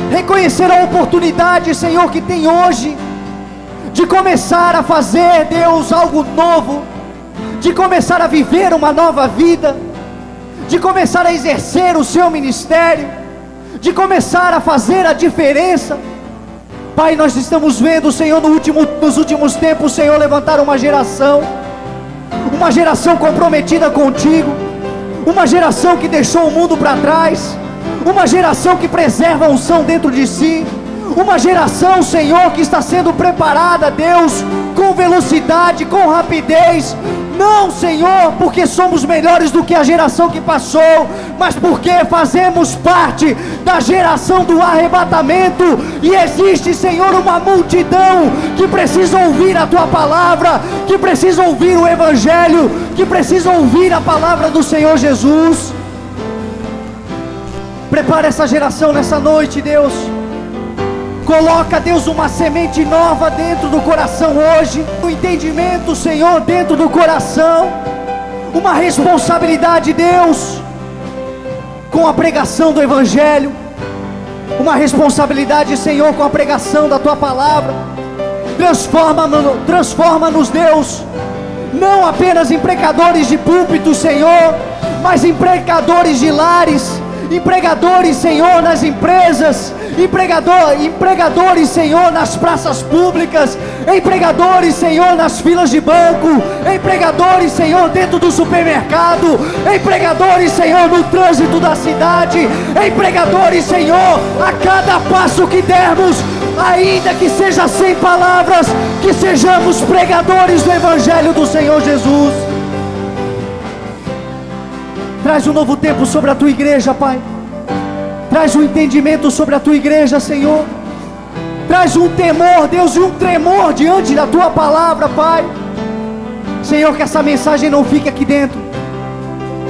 reconheceram a oportunidade, Senhor, que tem hoje, de começar a fazer, Deus, algo novo, de começar a viver uma nova vida, de começar a exercer o seu ministério, de começar a fazer a diferença. Pai, nós estamos vendo, Senhor, nos últimos tempos, Senhor, levantar uma geração uma geração comprometida contigo, uma geração que deixou o mundo para trás, uma geração que preserva a unção dentro de si, uma geração, Senhor, que está sendo preparada, Deus, com velocidade, com rapidez. Não, Senhor, porque somos melhores do que a geração que passou, mas porque fazemos parte da geração do arrebatamento. E existe, Senhor, uma multidão que precisa ouvir a Tua palavra, que precisa ouvir o Evangelho, que precisa ouvir a palavra do Senhor Jesus. Prepara essa geração nessa noite, Deus. Coloca, Deus, uma semente nova dentro do coração hoje, um entendimento, Senhor, dentro do coração, uma responsabilidade, Deus, com a pregação do Evangelho, uma responsabilidade, Senhor, com a pregação da Tua palavra. Transforma-nos, Deus, não apenas em pregadores de púlpito, Senhor, mas em pregadores de lares, empregadores, Senhor, nas empresas, empregadores, Senhor, nas praças públicas, empregadores, Senhor, nas filas de banco, empregadores, Senhor, dentro do supermercado, empregadores, Senhor, no trânsito da cidade, empregadores, Senhor, a cada passo que dermos, ainda que seja sem palavras, que sejamos pregadores do Evangelho do Senhor Jesus. Traz um novo tempo sobre a Tua igreja, Pai. Traz um entendimento sobre a Tua igreja, Senhor. Traz um temor, Deus, e um tremor diante da Tua palavra, Pai. Senhor, que essa mensagem não fique aqui dentro.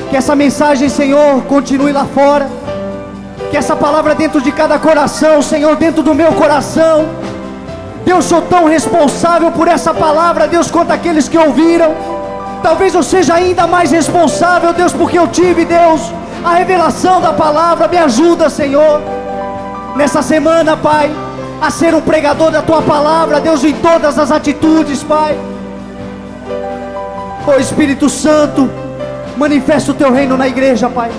Que essa mensagem, Senhor, continue lá fora. Que essa palavra dentro de cada coração, Senhor, dentro do meu coração. Deus, sou tão responsável por essa palavra, Deus, quanto aqueles que ouviram. Talvez eu seja ainda mais responsável, Deus, porque eu tive, Deus, a revelação da palavra. Me ajuda, Senhor, nessa semana, Pai, a ser um pregador da Tua palavra, Deus, em todas as atitudes, Pai. Ó Espírito Santo, manifesta o Teu reino na igreja, Pai.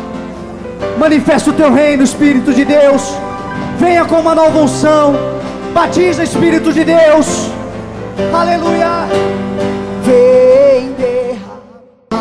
Manifesta o Teu reino, Espírito de Deus. Venha com uma nova unção. Batiza, Espírito de Deus. Aleluia.